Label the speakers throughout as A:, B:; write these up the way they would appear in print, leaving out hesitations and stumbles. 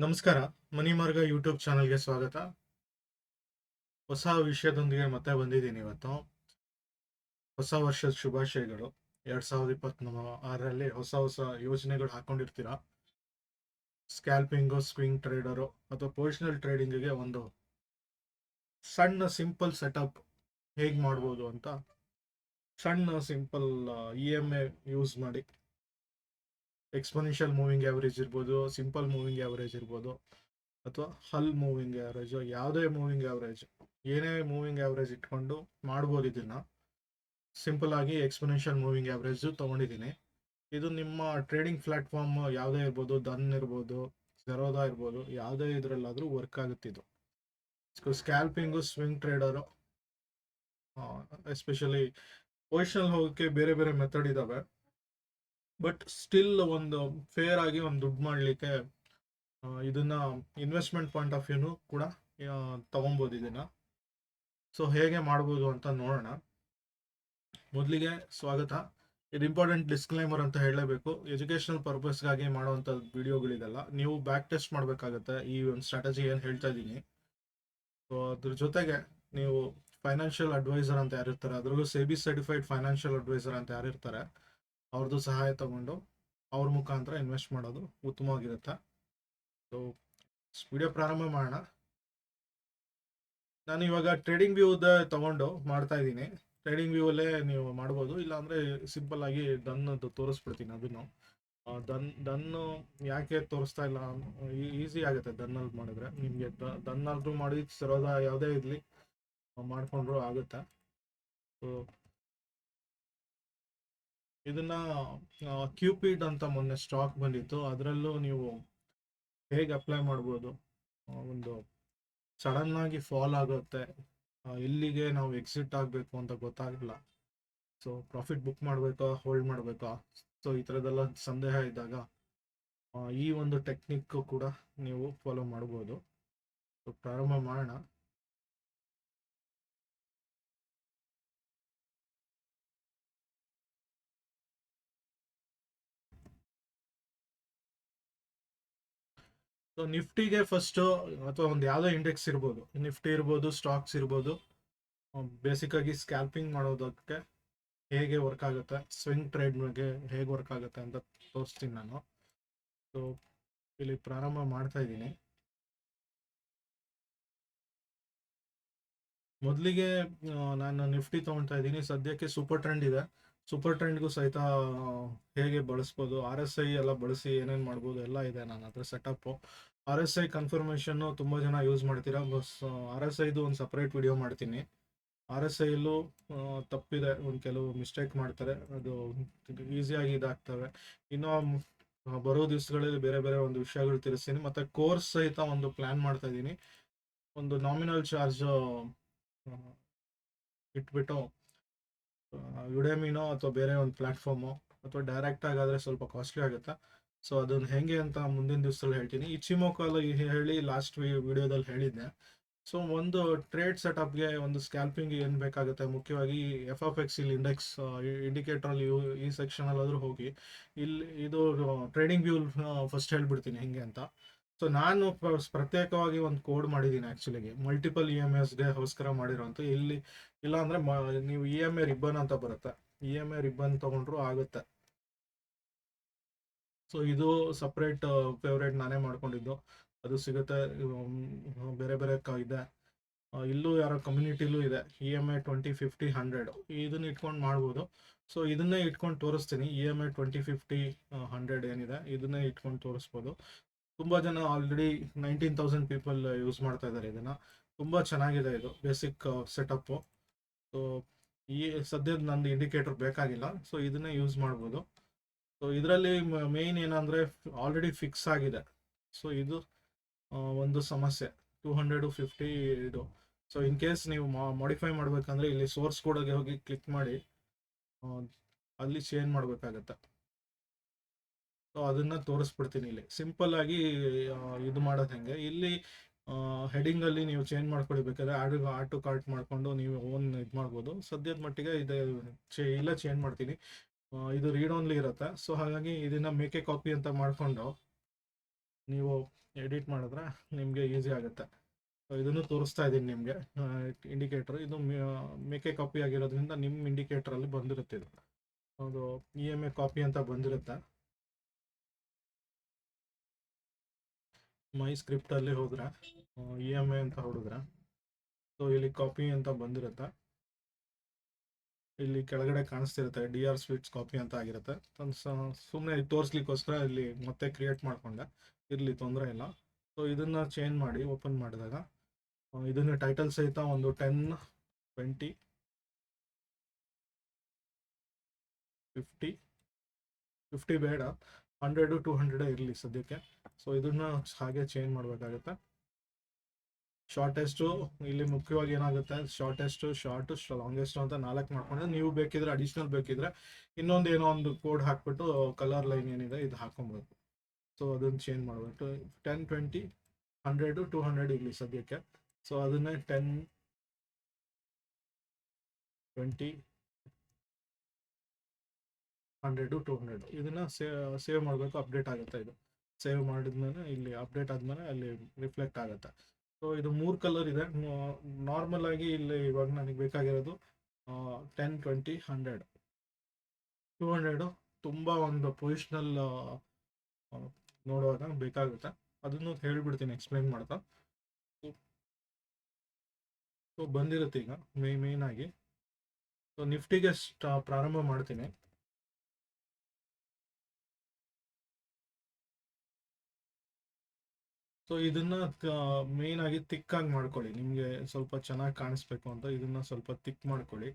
A: ನಮಸ್ಕಾರ. ಮನಿ ಮಾರ್ಗ ಯೂಟ್ಯೂಬ್ ಚಾನಲ್‌ಗೆ ಸ್ವಾಗತ. ಹೊಸ ವಿಷಯದೊಂದಿಗೆ ಮತ್ತೆ ಬಂದಿದ್ದೀನಿ ಇವತ್ತು. ಹೊಸ ವರ್ಷದ ಶುಭಾಶಯಗಳು. 2026ರಲ್ಲಿ ಹೊಸ ಹೊಸ ಯೋಜನೆಗಳು ಹಾಕೊಂಡಿರ್ತೀರಾ. ಸ್ಕ್ಯಾಲ್ಪಿಂಗು, ಸ್ವಿಂಗ್ ಟ್ರೇಡರು ಅಥವಾ ಪೊಸಿಷನಲ್ ಟ್ರೇಡಿಂಗಿಗೆ ಒಂದು ಸಣ್ಣ ಸಿಂಪಲ್ ಸೆಟಪ್ ಹೇಗೆ ಮಾಡ್ಬೋದು ಅಂತ ಸಣ್ಣ ಸಿಂಪಲ್ ಇ.ಎಮ್.ಐ ಯೂಸ್ ಮಾಡಿ ಎಕ್ಸ್ಪೋನೆನ್ಷಿಯಲ್ ಮೂವಿಂಗ್ ಆವರೇಜ್ ಇರ್ಬೋದು, ಸಿಂಪಲ್ ಮೂವಿಂಗ್ ಆವರೇಜ್ ಇರ್ಬೋದು ಅಥವಾ ಹಲ್ ಮೂವಿಂಗ್ ಆವರೇಜ್, ಯಾವುದೇ ಮೂವಿಂಗ್ ಆವರೇಜ್, ಏನೇ ಮೂವಿಂಗ್ ಆವರೇಜ್ ಇಟ್ಕೊಂಡು ಮಾಡ್ಬೋದು. ಇದನ್ನ ಸಿಂಪಲ್ ಆಗಿ ಎಕ್ಸ್ಪೋನೆನ್ಷಿಯಲ್ ಮೂವಿಂಗ್ ಆವರೇಜ್ ತಗೊಂಡಿದ್ದೀನಿ. ಇದು ನಿಮ್ಮ ಟ್ರೇಡಿಂಗ್ ಪ್ಲಾಟ್ಫಾರ್ಮ್ ಯಾವುದೇ ಇರ್ಬೋದು, ದನ್ ಇರ್ಬೋದು, ಜೆರೋದಾ ಇರ್ಬೋದು, ಯಾವುದೇ ಇದರಲ್ಲಾದರೂ ವರ್ಕ್ ಆಗುತ್ತೆ ಇದು. ಸ್ಕ್ಯಾಲ್ಪಿಂಗು, ಸ್ವಿಂಗ್ ಟ್ರೇಡರು, ಎಸ್ಪೆಷಲಿ ಪೊಸಿಷನ್ ಹೋಗೋಕ್ಕೆ ಬೇರೆ ಬೇರೆ ಮೆಥಡ್ ಇದಾವೆ. ಬಟ್ ಸ್ಟಿಲ್ ಒಂದು ಫೇರ್ ಆಗಿ ಒಂದು ದುಡ್ಡು ಮಾಡಲಿಕ್ಕೆ ಇದನ್ನ ಇನ್ವೆಸ್ಟ್ಮೆಂಟ್ ಪಾಯಿಂಟ್ ಆಫ್ ವ್ಯೂನು ಕೂಡ ತಗೊಬೋದು ಇದನ್ನ. ಸೊ ಹೇಗೆ ಮಾಡ್ಬೋದು ಅಂತ ನೋಡೋಣ. ಮೊದಲಿಗೆ ಸ್ವಾಗತ. ಇದು ಇಂಪಾರ್ಟೆಂಟ್ ಡಿಸ್ಕ್ಲೈಮರ್ ಅಂತ ಹೇಳಲೇಬೇಕು. ಎಜುಕೇಶನಲ್ ಪರ್ಪಸ್ಗಾಗಿ ಮಾಡುವಂಥ ವಿಡಿಯೋಗಳಿದೆಲ್ಲ. ನೀವು ಬ್ಯಾಕ್ ಟೆಸ್ಟ್ ಮಾಡಬೇಕಾಗತ್ತೆ ಈ ಒಂದು ಸ್ಟ್ರಾಟಜಿ ಏನು ಹೇಳ್ತಾ ಇದ್ದೀನಿ. ಸೊ ಅದ್ರ ಜೊತೆಗೆ ನೀವು ಫೈನಾನ್ಷಿಯಲ್ ಅಡ್ವೈಸರ್ ಅಂತ ಯಾರಿರ್ತಾರೆ, ಅದ್ರಲ್ಲೂ ಸೆಬಿ ಸರ್ಟಿಫೈಡ್ ಫೈನಾನ್ಷಿಯಲ್ ಅಡ್ವೈಸರ್ ಅಂತ ಯಾರಿರ್ತಾರೆ ಅವ್ರದ್ದು ಸಹಾಯ ತಗೊಂಡು ಅವ್ರ ಮುಖಾಂತರ ಇನ್ವೆಸ್ಟ್ ಮಾಡೋದು ಉತ್ತಮವಾಗಿರುತ್ತೆ. ಸೊ ವಿಡಿಯೋ ಪ್ರಾರಂಭ ಮಾಡೋಣ. ನಾನು ಇವಾಗ ಟ್ರೇಡಿಂಗ್ ವ್ಯೂದ ತಗೊಂಡು ಮಾಡ್ತಾ ಇದ್ದೀನಿ. ಟ್ರೇಡಿಂಗ್ ವ್ಯೂ ಅಲ್ಲೇ ನೀವು ಮಾಡ್ಬೋದು, ಇಲ್ಲಾಂದ್ರೆ ಸಿಂಪಲ್ ಆಗಿ ಡನ್ನದು ತೋರಿಸ್ಬಿಡ್ತೀನಿ. ಅದನ್ನು ಡನ್ನು ಯಾಕೆ ತೋರಿಸ್ತಾ ಇಲ್ಲ, ಈಸಿ ಆಗುತ್ತೆ ಡನ್ನಲ್ಲಿ ಮಾಡಿದ್ರೆ. ನಿಮಗೆ ಡನ್ನಾದ್ರೂ ಮಾಡಿ ಸರೋದ ಯಾವುದೇ ಇರಲಿ ಮಾಡ್ಕೊಂಡ್ರು ಆಗುತ್ತೆ. ಸೊ ಇದನ್ನ ಕ್ಯೂಪಿಡ್ ಅಂತ ಮೊನ್ನೆ ಸ್ಟಾಕ್ ಬಂದಿತ್ತು, ಅದರಲ್ಲೂ ನೀವು ಹೇಗೆ ಅಪ್ಲೈ ಮಾಡ್ಬೋದು. ಒಂದು ಸಡನ್ ಆಗಿ ಫಾಲ್ ಆಗುತ್ತೆ, ಎಲ್ಲಿಗೆ ನಾವು ಎಕ್ಸಿಟ್ ಆಗಬೇಕು ಅಂತ ಗೊತ್ತಾಗಲ್ಲ. ಸೊ ಪ್ರಾಫಿಟ್ ಬುಕ್ ಮಾಡಬೇಕಾ, ಹೋಲ್ಡ್ ಮಾಡಬೇಕಾ, ಸೊ ಈ ಥರದ್ದೆಲ್ಲ ಸಂದೇಹ ಇದ್ದಾಗ ಈ ಒಂದು ಟೆಕ್ನಿಕ್ ಕೂಡ ನೀವು ಫಾಲೋ ಮಾಡ್ಬೋದು. ಸೊ ಪ್ರಾರಂಭ ಮಾಡೋಣ. ಸೊ ನಿಫ್ಟಿಗೆ ಫಸ್ಟು, ಅಥವಾ ಒಂದು ಯಾವುದೋ ಇಂಡೆಕ್ಸ್ ಇರ್ಬೋದು, ನಿಫ್ಟಿ ಇರ್ಬೋದು, ಸ್ಟಾಕ್ಸ್ ಇರ್ಬೋದು, ಬೇಸಿಕ್ ಆಗಿ ಸ್ಕ್ಯಾಲ್ಪಿಂಗ್ ಮಾಡೋದಕ್ಕೆ ಹೇಗೆ ವರ್ಕ್ ಆಗುತ್ತೆ, ಸ್ವಿಂಗ್ ಟ್ರೇಡ್ಗೆ ಹೇಗೆ ವರ್ಕ್ ಆಗುತ್ತೆ ಅಂತ ತೋರಿಸ್ತೀನಿ ನಾನು. ಸೊ ಇಲ್ಲಿ ಪ್ರಾರಂಭ ಮಾಡ್ತಾ ಇದ್ದೀನಿ. ಮೊದಲಿಗೆ ನಾನು ನಿಫ್ಟಿ ತೊಗೊಳ್ತಾ ಇದ್ದೀನಿ. ಸದ್ಯಕ್ಕೆ ಸೂಪರ್ ಟ್ರೆಂಡ್ ಇದೆ. ಸೂಪರ್ ಟ್ರೆಂಡ್ಗೂ ಸಹಿತ ಹೇಗೆ ಬಳಸ್ಬೋದು, RSI ಎಲ್ಲ ಬಳಸಿ ಏನೇನು ಮಾಡ್ಬೋದು ಎಲ್ಲ ಇದೆ ನನ್ನ ಹತ್ರ ಸೆಟಪ್ಪು. RSI ಕನ್ಫರ್ಮೇಷನ್ನು ತುಂಬ ಜನ ಯೂಸ್ ಮಾಡ್ತೀರಾ. ಬಸ್ RSIದು ಒಂದು ಸಪ್ರೇಟ್ ವಿಡಿಯೋ ಮಾಡ್ತೀನಿ. RSIಯಲ್ಲೂ ತಪ್ಪಿದೆ, ಒಂದು ಕೆಲವು ಮಿಸ್ಟೇಕ್ ಮಾಡ್ತಾರೆ, ಅದು ಈಸಿಯಾಗಿ ಇದಾಗ್ತವೆ. ಇನ್ನು ಬರೋ ದಿವಸಗಳಲ್ಲಿ ಬೇರೆ ಬೇರೆ ಒಂದು ವಿಷಯಗಳು ತಿಳಿಸ್ತೀನಿ. ಮತ್ತು ಕೋರ್ಸ್ ಸಹಿತ ಒಂದು ಪ್ಲ್ಯಾನ್ ಮಾಡ್ತಾ ಇದ್ದೀನಿ. ಒಂದು ನಾಮಿನಲ್ ಚಾರ್ಜ್ ಇಟ್ಬಿಟ್ಟು ಯುಡೆಮಿನೋ ಅಥವಾ ಬೇರೆ ಒಂದು ಪ್ಲಾಟ್ಫಾರ್ಮು, ಅಥವಾ ಡೈರೆಕ್ಟ್ ಆಗಾದರೆ ಸ್ವಲ್ಪ ಕಾಸ್ಟ್ಲಿ ಆಗುತ್ತೆ. ಸೊ ಅದನ್ನು ಹೆಂಗೆ ಅಂತ ಮುಂದಿನ ದಿವಸದಲ್ಲಿ ಹೇಳ್ತೀನಿ. ಇಚಿಮೋಕಲ್ಲಿ ಹೇಳಿ ಲಾಸ್ಟ್ ವಿಡಿಯೋದಲ್ಲಿ ಹೇಳಿದ್ದೆ. ಸೊ ಒಂದು ಟ್ರೇಡ್ ಸೆಟಪ್ಗೆ, ಒಂದು ಸ್ಕ್ಯಾಲ್ಪಿಂಗ್ ಏನು ಬೇಕಾಗುತ್ತೆ, ಮುಖ್ಯವಾಗಿ FFX ಇಲ್ಲಿ ಇಂಡೆಕ್ಸ್ ಇಂಡಿಕೇಟ್ರಲ್ಲಿ ಈ ಸೆಕ್ಷನಲ್ಲಾದರೂ ಹೋಗಿ ಇಲ್ಲಿ ಇದು ಟ್ರೇಡಿಂಗ್ ವ್ಯೂ ಫಸ್ಟ್ ಹೇಳ್ಬಿಡ್ತೀನಿ ಹೆಂಗೆ ಅಂತ. ಸೊ ನಾನು ಪ್ರತ್ಯೇಕವಾಗಿ ಒಂದು ಕೋಡ್ ಮಾಡಿದ್ದೀನಿ ಆ್ಯಕ್ಚುಲಿಗೆ, ಮಲ್ಟಿಪಲ್ EMIಸ್ಗೆ ಗೋಸ್ಕರ ಮಾಡಿರೋಂಥ. ಇಲ್ಲಿ ಇಲ್ಲಾಂದರೆ ನೀವು EMI ರಿಬ್ಬನ್ ಅಂತ ಬರುತ್ತೆ, EMI ರಿಬ್ಬನ್ ತೊಗೊಂಡ್ರು ಆಗುತ್ತೆ. ಸೊ ಇದು ಸಪ್ರೇಟ್ ಫೇವ್ರೇಟ್ ನಾನೇ ಮಾಡ್ಕೊಂಡಿದ್ದು, ಅದು ಸಿಗುತ್ತೆ. ಬೇರೆ ಬೇರೆ ಇದೆ, ಇಲ್ಲೂ ಯಾರೋ ಕಮ್ಯುನಿಟಿಲೂ ಇದೆ. EMI 20, 50, 100 ಇದನ್ನ ಇಟ್ಕೊಂಡು ಮಾಡ್ಬೋದು. ಸೊ ಇದನ್ನೇ ಇಟ್ಕೊಂಡು ತೋರಿಸ್ತೀನಿ. EMI 20, 50, 100 ಏನಿದೆ ಇದನ್ನೇ ಇಟ್ಕೊಂಡು ತೋರಿಸ್ಬೋದು. ತುಂಬ ಜನ ಆಲ್ರೆಡಿ 19,000 ಪೀಪಲ್ ಯೂಸ್ ಮಾಡ್ತಾ ಇದ್ದಾರೆ ಇದನ್ನು. ತುಂಬ ಚೆನ್ನಾಗಿದೆ ಇದು ಬೇಸಿಕ್ ಸೆಟಪ್ಪು. ಸೊ ಈ ಸದ್ಯದ ನಂದು ಇಂಡಿಕೇಟರ್ ಬೇಕಾಗಿಲ್ಲ, ಸೊ ಇದನ್ನೇ ಯೂಸ್ ಮಾಡ್ಬೋದು. ಸೊ ಇದರಲ್ಲಿ ಮೇಯ್ನ್ ಏನಂದರೆ ಆಲ್ರೆಡಿ ಫಿಕ್ಸ್ ಆಗಿದೆ. ಸೊ ಇದು ಒಂದು ಸಮಸ್ಯೆ. 250 ಇದು. ಸೊ ಇನ್ ಕೇಸ್ ನೀವು ಮಾಡಿಫೈ ಮಾಡಬೇಕಂದ್ರೆ ಇಲ್ಲಿ ಸೋರ್ಸ್ ಕೋಡ್ಗೆ ಹೋಗಿ ಕ್ಲಿಕ್ ಮಾಡಿ ಅಲ್ಲಿ ಚೇಂಜ್ ಮಾಡಬೇಕಾಗತ್ತೆ. ಸೊ ಅದನ್ನು ತೋರಿಸ್ಬಿಡ್ತೀನಿ ಇಲ್ಲಿ. ಸಿಂಪಲ್ ಆಗಿ ಇದು ಮಾಡೋದು ಹೆಂಗೆ, ಇಲ್ಲಿ ಹೆಡಿಂಗಲ್ಲಿ ನೀವು ಚೇಂಜ್ ಮಾಡ್ಕೊಳ್ಬೇಕಾದ್ರೆ ಆಟೋ ಕಾರ್ಟ್ ಮಾಡಿಕೊಂಡು ನೀವು ಓನ್ ಇದು ಮಾಡ್ಬೋದು. ಸದ್ಯದ ಮಟ್ಟಿಗೆ ಇದೆ ಇಲ್ಲ ಚೇಂಜ್ ಮಾಡ್ತೀನಿ. ಇದು ರೀಡ್ ಓನ್ಲಿ ಇರುತ್ತೆ. ಸೊ ಹಾಗಾಗಿ ಇದನ್ನು ಮೇಕೆ ಕಾಪಿ ಅಂತ ಮಾಡಿಕೊಂಡು ನೀವು ಎಡಿಟ್ ಮಾಡಿದ್ರೆ ನಿಮಗೆ ಈಸಿ ಆಗುತ್ತೆ. ಸೊ ಇದನ್ನು ತೋರಿಸ್ತಾ ಇದ್ದೀನಿ ನಿಮಗೆ ಇಂಡಿಕೇಟರ್. ಇದು ಮೇಕೆ ಕಾಪಿ ಆಗಿರೋದ್ರಿಂದ ನಿಮ್ಮ ಇಂಡಿಕೇಟರಲ್ಲಿ ಬಂದಿರುತ್ತೆ. ಇದು ಅದು EMA ಕಾಪಿ ಅಂತ ಬಂದಿರುತ್ತೆ. ಮೈ ಸ್ಕ್ರಿಪ್ಟಲ್ಲಿ ಹೋದ್ರೆ EMA ಅಂತ ಹೊಡಿದ್ರೆ ಸೊ ಇಲ್ಲಿ ಕಾಪಿ ಅಂತ ಬಂದಿರುತ್ತೆ. ಇಲ್ಲಿ ಕೆಳಗಡೆ ಕಾಣಿಸ್ತಿರುತ್ತೆ DR ಸ್ವೀಟ್ಸ್ ಕಾಪಿ ಅಂತ ಆಗಿರುತ್ತೆ. ಸುಮ್ಮನೆ ತೋರಿಸ್ಲಿಕ್ಕೋಸ್ಕರ ಇಲ್ಲಿ ಮತ್ತೆ ಕ್ರಿಯೇಟ್ ಮಾಡ್ಕೊಂಡೆ, ಇರಲಿ ತೊಂದರೆ ಇಲ್ಲ. ಸೊ ಇದನ್ನು ಚೇಂಜ್ ಮಾಡಿ ಓಪನ್ ಮಾಡಿದಾಗ ಇದನ್ನು ಟೈಟಲ್ ಸಹಿತ ಒಂದು 10, 20, 50 ಬೇಡ, 100, 200 ಇರಲಿ ಸದ್ಯಕ್ಕೆ. ಸೊ ಇದನ್ನ ಹಾಗೆ ಚೇಂಜ್ ಮಾಡಬೇಕಾಗುತ್ತೆ. ಶಾರ್ಟೆಸ್ಟು ಇಲ್ಲಿ ಮುಖ್ಯವಾಗಿ ಏನಾಗುತ್ತೆ, ಶಾರ್ಟೆಸ್ಟು, ಲಾಂಗೆಸ್ಟು ಅಂತ 4 ಮಾಡ್ಕೊಂಡ್ರೆ, ನೀವು ಬೇಕಿದ್ರೆ ಅಡಿಷ್ನಲ್ ಬೇಕಿದ್ರೆ ಇನ್ನೊಂದು ಏನೋ ಒಂದು ಕೋಡ್ ಹಾಕ್ಬಿಟ್ಟು ಕಲರ್ ಲೈನ್ ಏನಿದೆ ಇದು ಹಾಕೊಬೇಕು. ಸೊ ಅದನ್ನು ಚೇಂಜ್ ಮಾಡಬೇಕು. 10, 20, 100, 200 ಇರಲಿ ಸದ್ಯಕ್ಕೆ. ಸೊ ಅದನ್ನೇ 10, 20, 100, 200 ಇದನ್ನ ಸೇವ್ ಮಾಡಬೇಕು. ಅಪ್ಡೇಟ್ ಆಗುತ್ತೆ. ಇದು ಸೇವ್ ಮಾಡಿದ್ಮೇಲೆ ಇಲ್ಲಿ ಅಪ್ಡೇಟ್ ಆದ್ಮೇಲೆ ಅಲ್ಲಿ ರಿಫ್ಲೆಕ್ಟ್ ಆಗುತ್ತೆ. ಸೊ ಇದು 3 ಕಲರ್ ಇದೆ. ನಾರ್ಮಲ್ ಆಗಿ ಇಲ್ಲಿ ಇವಾಗ ನನಗೆ ಬೇಕಾಗಿರೋದು 10, 20, 100, 200 ತುಂಬ ಒಂದು ಪೊಸಿಷನಲ್ ನೋಡುವಾಗ ಬೇಕಾಗುತ್ತೆ. ಅದನ್ನು ಹೇಳ್ಬಿಡ್ತೀನಿ ಎಕ್ಸ್ಪ್ಲೈನ್ ಮಾಡ್ತಾ. ಸೊ ಬಂದಿರುತ್ತೆ ಈಗ ಮೇನ್ ಆಗಿ. ಸೊ ನಿಫ್ಟಿಗೆ ಪ್ರಾರಂಭ ಮಾಡ್ತೀನಿ. ಸೊ ಇದನ್ನ ಮೇನ್ ಆಗಿ ತಿಕ್ಕಾಗಿ ಮಾಡ್ಕೊಳ್ಳಿ. ನಿಮಗೆ ಸ್ವಲ್ಪ ಚೆನ್ನಾಗಿ ಕಾಣಿಸ್ಬೇಕು ಅಂತ ಇದನ್ನ ಸ್ವಲ್ಪ ತಿಕ್ ಮಾಡ್ಕೊಳ್ಳಿ.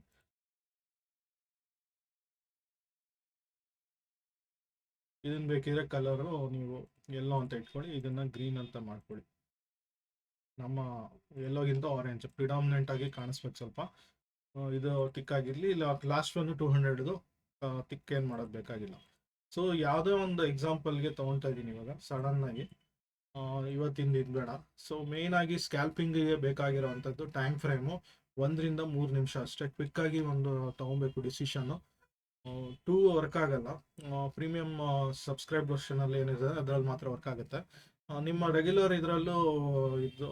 A: ಇದನ್ನ ಬೇಕಿದ್ರೆ ಕಲರು ನೀವು ಎಲ್ಲೋ ಅಂತ ಇಟ್ಕೊಳ್ಳಿ, ಇದನ್ನ ಗ್ರೀನ್ ಅಂತ ಮಾಡ್ಕೊಳ್ಳಿ. ನಮ್ಮ ಎಲ್ಲೋಗಿಂತ ಆರೆಂಜ್ ಪ್ರಿಡಾಮಿನೆಂಟ್ ಆಗಿ ಕಾಣಿಸ್ಬೇಕು ಸ್ವಲ್ಪ. ಇದು ತಿಕ್ಕಾಗಿರ್ಲಿ. ಇಲ್ಲ ಲಾಸ್ಟ್ ಒಂದು 200 ತಿಕ್ ಏನು ಮಾಡೋದು ಬೇಕಾಗಿಲ್ಲ. ಸೊ ಯಾವುದೇ ಒಂದು ಎಕ್ಸಾಂಪಲ್ಗೆ ತೊಗೊಳ್ತಾ ಇದ್ದೀನಿ ಇವಾಗ ಸಡನ್ ಆಗಿ. ಇವತ್ತಿಂದ ಇದು ಬೇಡ. ಸೊ ಮೇನ್ ಆಗಿ ಸ್ಕ್ಯಾಲ್ಪಿಂಗಿಗೆ ಬೇಕಾಗಿರೋವಂಥದ್ದು ಟೈಮ್ ಫ್ರೇಮು 1 ರಿಂದ 3 ನಿಮಿಷ ಅಷ್ಟೇ. ಕ್ವಿಕ್ಕಾಗಿ ಒಂದು ತೊಗೊಬೇಕು ಡಿಸಿಷನ್ನು. 2 ವರ್ಕ್ ಆಗಲ್ಲ. ಪ್ರೀಮಿಯಂ ಸಬ್ಸ್ಕ್ರೈಬ್ ವರ್ಷನಲ್ಲಿ ಏನಿದೆ ಅದರಲ್ಲಿ ಮಾತ್ರ ವರ್ಕ್ ಆಗುತ್ತೆ. ನಿಮ್ಮ ರೆಗ್ಯುಲರ್ ಇದರಲ್ಲೂ ಇದು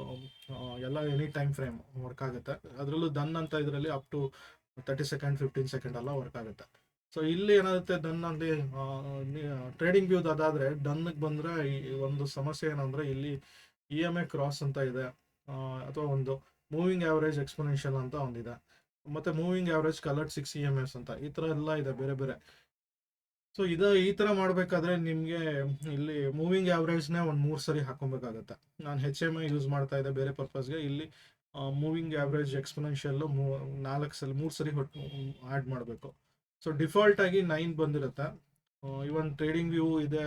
A: ಎಲ್ಲ ಎನಿ ಟೈಮ್ ಫ್ರೇಮ್ ವರ್ಕ್ ಆಗುತ್ತೆ. ಅದರಲ್ಲೂ ಡನ್ ಅಂತ ಇದರಲ್ಲಿ ಅಪ್ ಟು 30 ಸೆಕೆಂಡ್ 15 ಸೆಕೆಂಡ್ ಎಲ್ಲ ವರ್ಕ್ ಆಗುತ್ತೆ. ಸೊ ಇಲ್ಲಿ ಏನಾಗುತ್ತೆ, ಡನ್ನಲ್ಲಿ ಟ್ರೇಡಿಂಗ್ ವ್ಯೂದ್ ಅದಾದರೆ ಡನ್ಗೆ ಬಂದರೆ ಒಂದು ಸಮಸ್ಯೆ ಏನಂದರೆ ಇಲ್ಲಿ EMA ಕ್ರಾಸ್ ಅಂತ ಇದೆ, ಅಥವಾ ಒಂದು ಮೂವಿಂಗ್ ಆವ್ರೇಜ್ ಎಕ್ಸ್ಪೊನೆನ್ಷಿಯಲ್ ಅಂತ ಒಂದಿದೆ, ಮತ್ತು ಮೂವಿಂಗ್ ಆವ್ರೇಜ್ ಕಲರ್ಡ್ 6 EMS ಅಂತ ಈ ಥರ ಎಲ್ಲ ಇದೆ ಬೇರೆ ಬೇರೆ. ಸೊ ಈ ಥರ ಮಾಡಬೇಕಾದ್ರೆ ನಿಮಗೆ ಇಲ್ಲಿ ಮೂವಿಂಗ್ ಆವ್ರೇಜ್ನೇ ಒಂದು 3 ಸರಿ ಹಾಕೊಬೇಕಾಗತ್ತೆ. ನಾನು HMI ಯೂಸ್ ಮಾಡ್ತಾ ಇದ್ದೆ ಬೇರೆ ಪರ್ಪಸ್ಗೆ. ಇಲ್ಲಿ ಮೂವಿಂಗ್ ಆವ್ರೇಜ್ ಎಕ್ಸ್ಪೊನೆನ್ಷಿಯಲ್ಲು 3 ಸರಿ ಆ್ಯಡ್ ಮಾಡಬೇಕು. ಸೊ ಡಿಫಾಲ್ಟ್ ಆಗಿ 9 ಬಂದಿರುತ್ತೆ. ಇವನ್ ಟ್ರೇಡಿಂಗ್ ವ್ಯೂ ಇದೆ,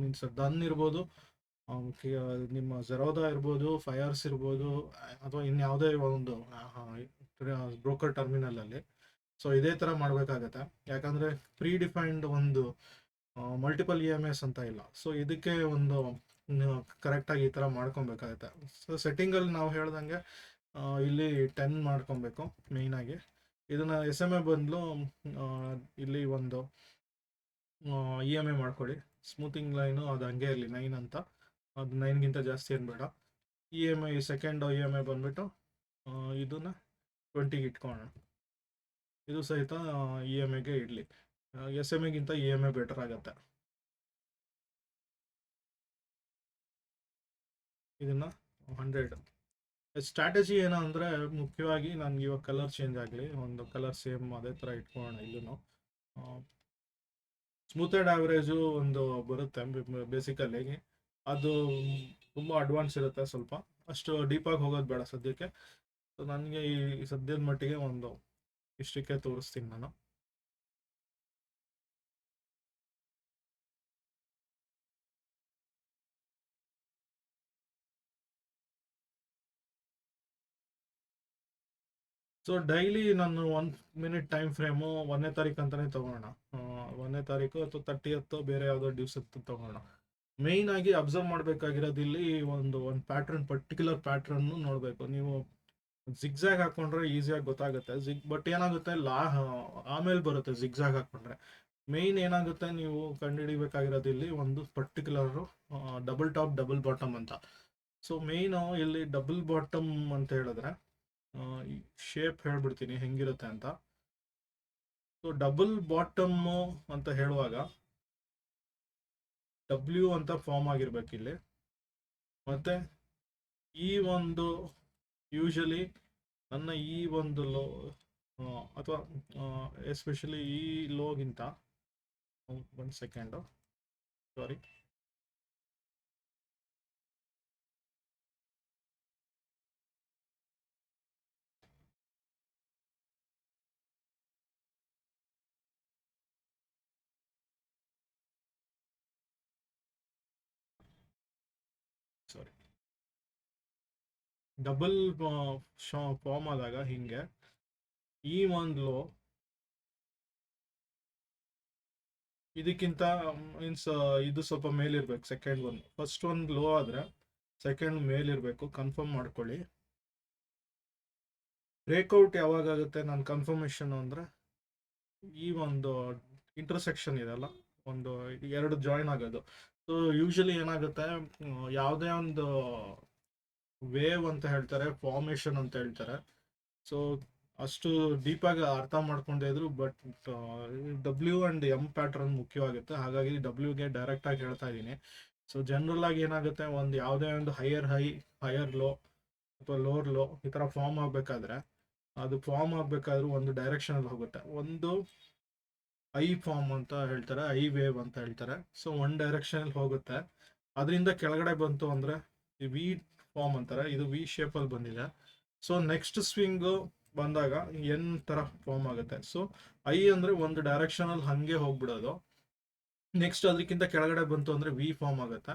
A: ಮೀನ್ಸ್ ಡನ್ ಇರ್ಬೋದು, ನಿಮ್ಮ ಜೆರೋದಾ ಇರ್ಬೋದು, ಫೈರ್ಸ್ ಇರ್ಬೋದು, ಅಥವಾ ಇನ್ಯಾವುದೇ ಒಂದು ಬ್ರೋಕರ್ ಟರ್ಮಿನಲಲ್ಲಿ. ಸೊ ಇದೇ ಥರ ಮಾಡಬೇಕಾಗತ್ತೆ. ಯಾಕಂದರೆ ಪ್ರೀ ಡಿಫೈನ್ಡ್ ಒಂದು ಮಲ್ಟಿಪಲ್ EMS ಅಂತ ಇಲ್ಲ. ಸೊ ಇದಕ್ಕೆ ಒಂದು ಕರೆಕ್ಟಾಗಿ ಈ ಥರ ಮಾಡ್ಕೊಬೇಕಾಗತ್ತೆ. ಸೊ ಸೆಟ್ಟಿಂಗಲ್ಲಿ ನಾವು ಹೇಳ್ದಂಗೆ ಇಲ್ಲಿ 10 ಮಾಡ್ಕೊಬೇಕು ಮೇಯ್ನಾಗಿ. ಇದನ್ನು SMA ಬಂದಲು ಇಲ್ಲಿ ಒಂದು EMA ಮಾಡ್ಕೊಳ್ಳಿ. ಸ್ಮೂತಿಂಗ್ ಲೈನು ಅದು ಹಂಗೆ ಇರಲಿ 9 ಅಂತ. ಅದು 9ಗಿಂತ ಜಾಸ್ತಿ ಏನು ಬೇಡ. EMI ಸೆಕೆಂಡ್ EMA ಬಂದುಬಿಟ್ಟು ಇದನ್ನು 20ಗೆ ಇಟ್ಕೊಳ್ಳೋಣ. ಇದು ಸಹಿತ EMAಗೆ ಇಡಲಿ. SMAಗಿಂತ EMA ಬೆಟರ್ ಆಗುತ್ತೆ. ಇದನ್ನು 100. ಸ್ಟ್ರಾಟಜಿ ಏನು ಅಂದರೆ ಮುಖ್ಯವಾಗಿ ನನಗೆ ಇವಾಗ ಕಲರ್ ಚೇಂಜ್ ಆಗಲಿ, ಒಂದು ಕಲರ್ ಸೇಮ್ ಅದೇ ಥರ ಇಟ್ಕೊಳ್ಳೋಣ. ಇಲ್ಲೂ ಸ್ಮೂತೆಡ್ ಆವ್ರೇಜು ಒಂದು ಬರುತ್ತೆ ಬೇಸಿಕಲಿ. ಅದು ತುಂಬ ಅಡ್ವಾನ್ಸ್ ಇರುತ್ತೆ ಸ್ವಲ್ಪ, ಅಷ್ಟು ಡೀಪಾಗಿ ಹೋಗೋದು ಬೇಡ ಸದ್ಯಕ್ಕೆ. ಸೊ ನನಗೆ ಈ ಸದ್ಯದ ಮಟ್ಟಿಗೆ ಒಂದು ಇಷ್ಟಕ್ಕೆ ತೋರಿಸ್ತೀನಿ ನಾನು. ಸೊ ಡೈಲಿ ನಾನು 1 ಮಿನಿಟ್ ಟೈಮ್ ಫ್ರೇಮು 1ನೇ ತಾರೀಕು ಅಂತಲೇ ತೊಗೊಳ್ಳೋಣ. 1ನೇ ತಾರೀಕು ಅಥವಾ 30th ಬೇರೆ ಯಾವುದೋ ದಿವಸದ್ದು ತೊಗೊಳ್ಳೋಣ. ಮೇಯ್ನ್ ಆಗಿ ಅಬ್ಸರ್ವ್ ಮಾಡಬೇಕಾಗಿರೋದು ಇಲ್ಲಿ ಒಂದು ಪ್ಯಾಟ್ರನ್, ಪರ್ಟಿಕ್ಯುಲರ್ ಪ್ಯಾಟ್ರನ್ನು ನೋಡಬೇಕು. ನೀವು ಜಿಗ್ಜಾಗ್ ಹಾಕೊಂಡ್ರೆ ಈಸಿಯಾಗಿ ಗೊತ್ತಾಗುತ್ತೆ. ಬಟ್ ಏನಾಗುತ್ತೆ, ಆಮೇಲೆ ಬರುತ್ತೆ ಜಿಗ್ಜಾಗ್ ಹಾಕೊಂಡ್ರೆ. ಮೇಯ್ನ್ ಏನಾಗುತ್ತೆ, ನೀವು ಕಂಡುಹಿಡಿಬೇಕಾಗಿರೋದು ಇಲ್ಲಿ ಒಂದು particular double top double bottom ಅಂತ. ಸೊ ಮೇಯ್ನು ಇಲ್ಲಿ ಡಬಲ್ ಬಾಟಮ್ ಅಂತ ಹೇಳಿದ್ರೆ ಈ ಶೇಪ್ ಹೇಳ್ಬಿಡ್ತೀನಿ ಹೆಂಗಿರುತ್ತೆ ಅಂತ. ಸೊ ಡಬಲ್ ಬಾಟಮ್ಮು ಅಂತ ಹೇಳುವಾಗ ಡಬ್ಲ್ಯೂ ಅಂತ ಫಾರ್ಮ್ ಆಗಿರ್ಬೇಕು ಇಲ್ಲಿ. ಮತ್ತೆ ಈ ಒಂದು ಯೂಶಲಿ ನನ್ನ ಈ ಒಂದು ಲೋ ಅಥವಾ ಎಸ್ಪೆಷಲಿ ಈ ಲೋಗಿಂತ ಒಂದು ಸೆಕೆಂಡು, ಸಾರಿ, ಡಬಲ್ ಫಾರ್ಮ್ ಆದಾಗ ಹಿಂಗೆ ಈ ಒಂದು ಲೋ ಇದಕ್ಕಿಂತ ಮೀನ್ಸ್ ಇದು ಸ್ವಲ್ಪ ಮೇಲಿರ್ಬೇಕು. ಸೆಕೆಂಡ್ ಒನ್, ಫಸ್ಟ್ ಒಂದು ಲೋ ಆದರೆ ಸೆಕೆಂಡ್ ಮೇಲಿರಬೇಕು. ಕನ್ಫರ್ಮ್ ಮಾಡ್ಕೊಳ್ಳಿ. ಬ್ರೇಕ್ಔಟ್ ಯಾವಾಗ ಆಗುತ್ತೆ ನನ್ನ ಕನ್ಫರ್ಮೇಷನ್ ಅಂದರೆ ಈ ಒಂದು ಇಂಟರ್ಸೆಕ್ಷನ್ ಇದೆಲ್ಲ, ಒಂದು ಎರಡು ಜಾಯಿನ್ ಆಗೋದು. ಸೊ ಯೂಶಲಿ ಏನಾಗುತ್ತೆ, ಯಾವುದೇ ಒಂದು ವೇವ್ ಅಂತ ಹೇಳ್ತಾರೆ, ಫಾರ್ಮೇಷನ್ ಅಂತ ಹೇಳ್ತಾರೆ. ಸೊ ಅಷ್ಟು ಡೀಪಾಗಿ ಅರ್ಥ ಮಾಡ್ಕೊಂಡೇ ಇದ್ರು, but W and M pattern ಮುಖ್ಯವಾಗುತ್ತೆ. ಹಾಗಾಗಿ ಡಬ್ಲ್ಯೂಗೆ ಡೈರೆಕ್ಟಾಗಿ ಹೇಳ್ತಾ ಇದ್ದೀನಿ. ಸೊ ಜನರಲ್ ಆಗಿ ಏನಾಗುತ್ತೆ, ಒಂದು ಯಾವುದೇ ಒಂದು ಹೈಯರ್ ಹೈ, ಹೈಯರ್ ಲೋ ಅಥವಾ ಲೋವರ್ ಲೋ ಈ ಥರ ಫಾರ್ಮ್ ಆಗಬೇಕಾದ್ರೆ, ಅದು ಫಾರ್ಮ್ ಆಗಬೇಕಾದ್ರೂ ಒಂದು ಡೈರೆಕ್ಷನಲ್ಲಿ ಹೋಗುತ್ತೆ. ಒಂದು ಐ ಫಾರ್ಮ್ ಅಂತ ಹೇಳ್ತಾರೆ, ಐ ವೇವ್ ಅಂತ ಹೇಳ್ತಾರೆ. ಸೊ ಒನ್ ಡೈರೆಕ್ಷನಲ್ಲಿ ಹೋಗುತ್ತೆ. ಅದರಿಂದ ಕೆಳಗಡೆ ಬಂತು ಅಂದರೆ ಈ ವಿ ಫಾರ್ಮ್ ಅಂತಾರೆ. ಇದು ವಿ ಶೇಪಲ್ಲಿ ಬಂದಿದೆ. ಸೊ ನೆಕ್ಸ್ಟ್ ಸ್ವಿಂಗು ಬಂದಾಗ ಎನ್ ಥರ ಫಾರ್ಮ್ ಆಗುತ್ತೆ. ಸೊ ಐ ಅಂದರೆ ಒಂದು ಡೈರೆಕ್ಷನಲ್ಲಿ ಹಾಗೆ ಹೋಗ್ಬಿಡೋದು. ನೆಕ್ಸ್ಟ್ ಅದಕ್ಕಿಂತ ಕೆಳಗಡೆ ಬಂತು ಅಂದರೆ ವಿ ಫಾರ್ಮ್ ಆಗುತ್ತೆ.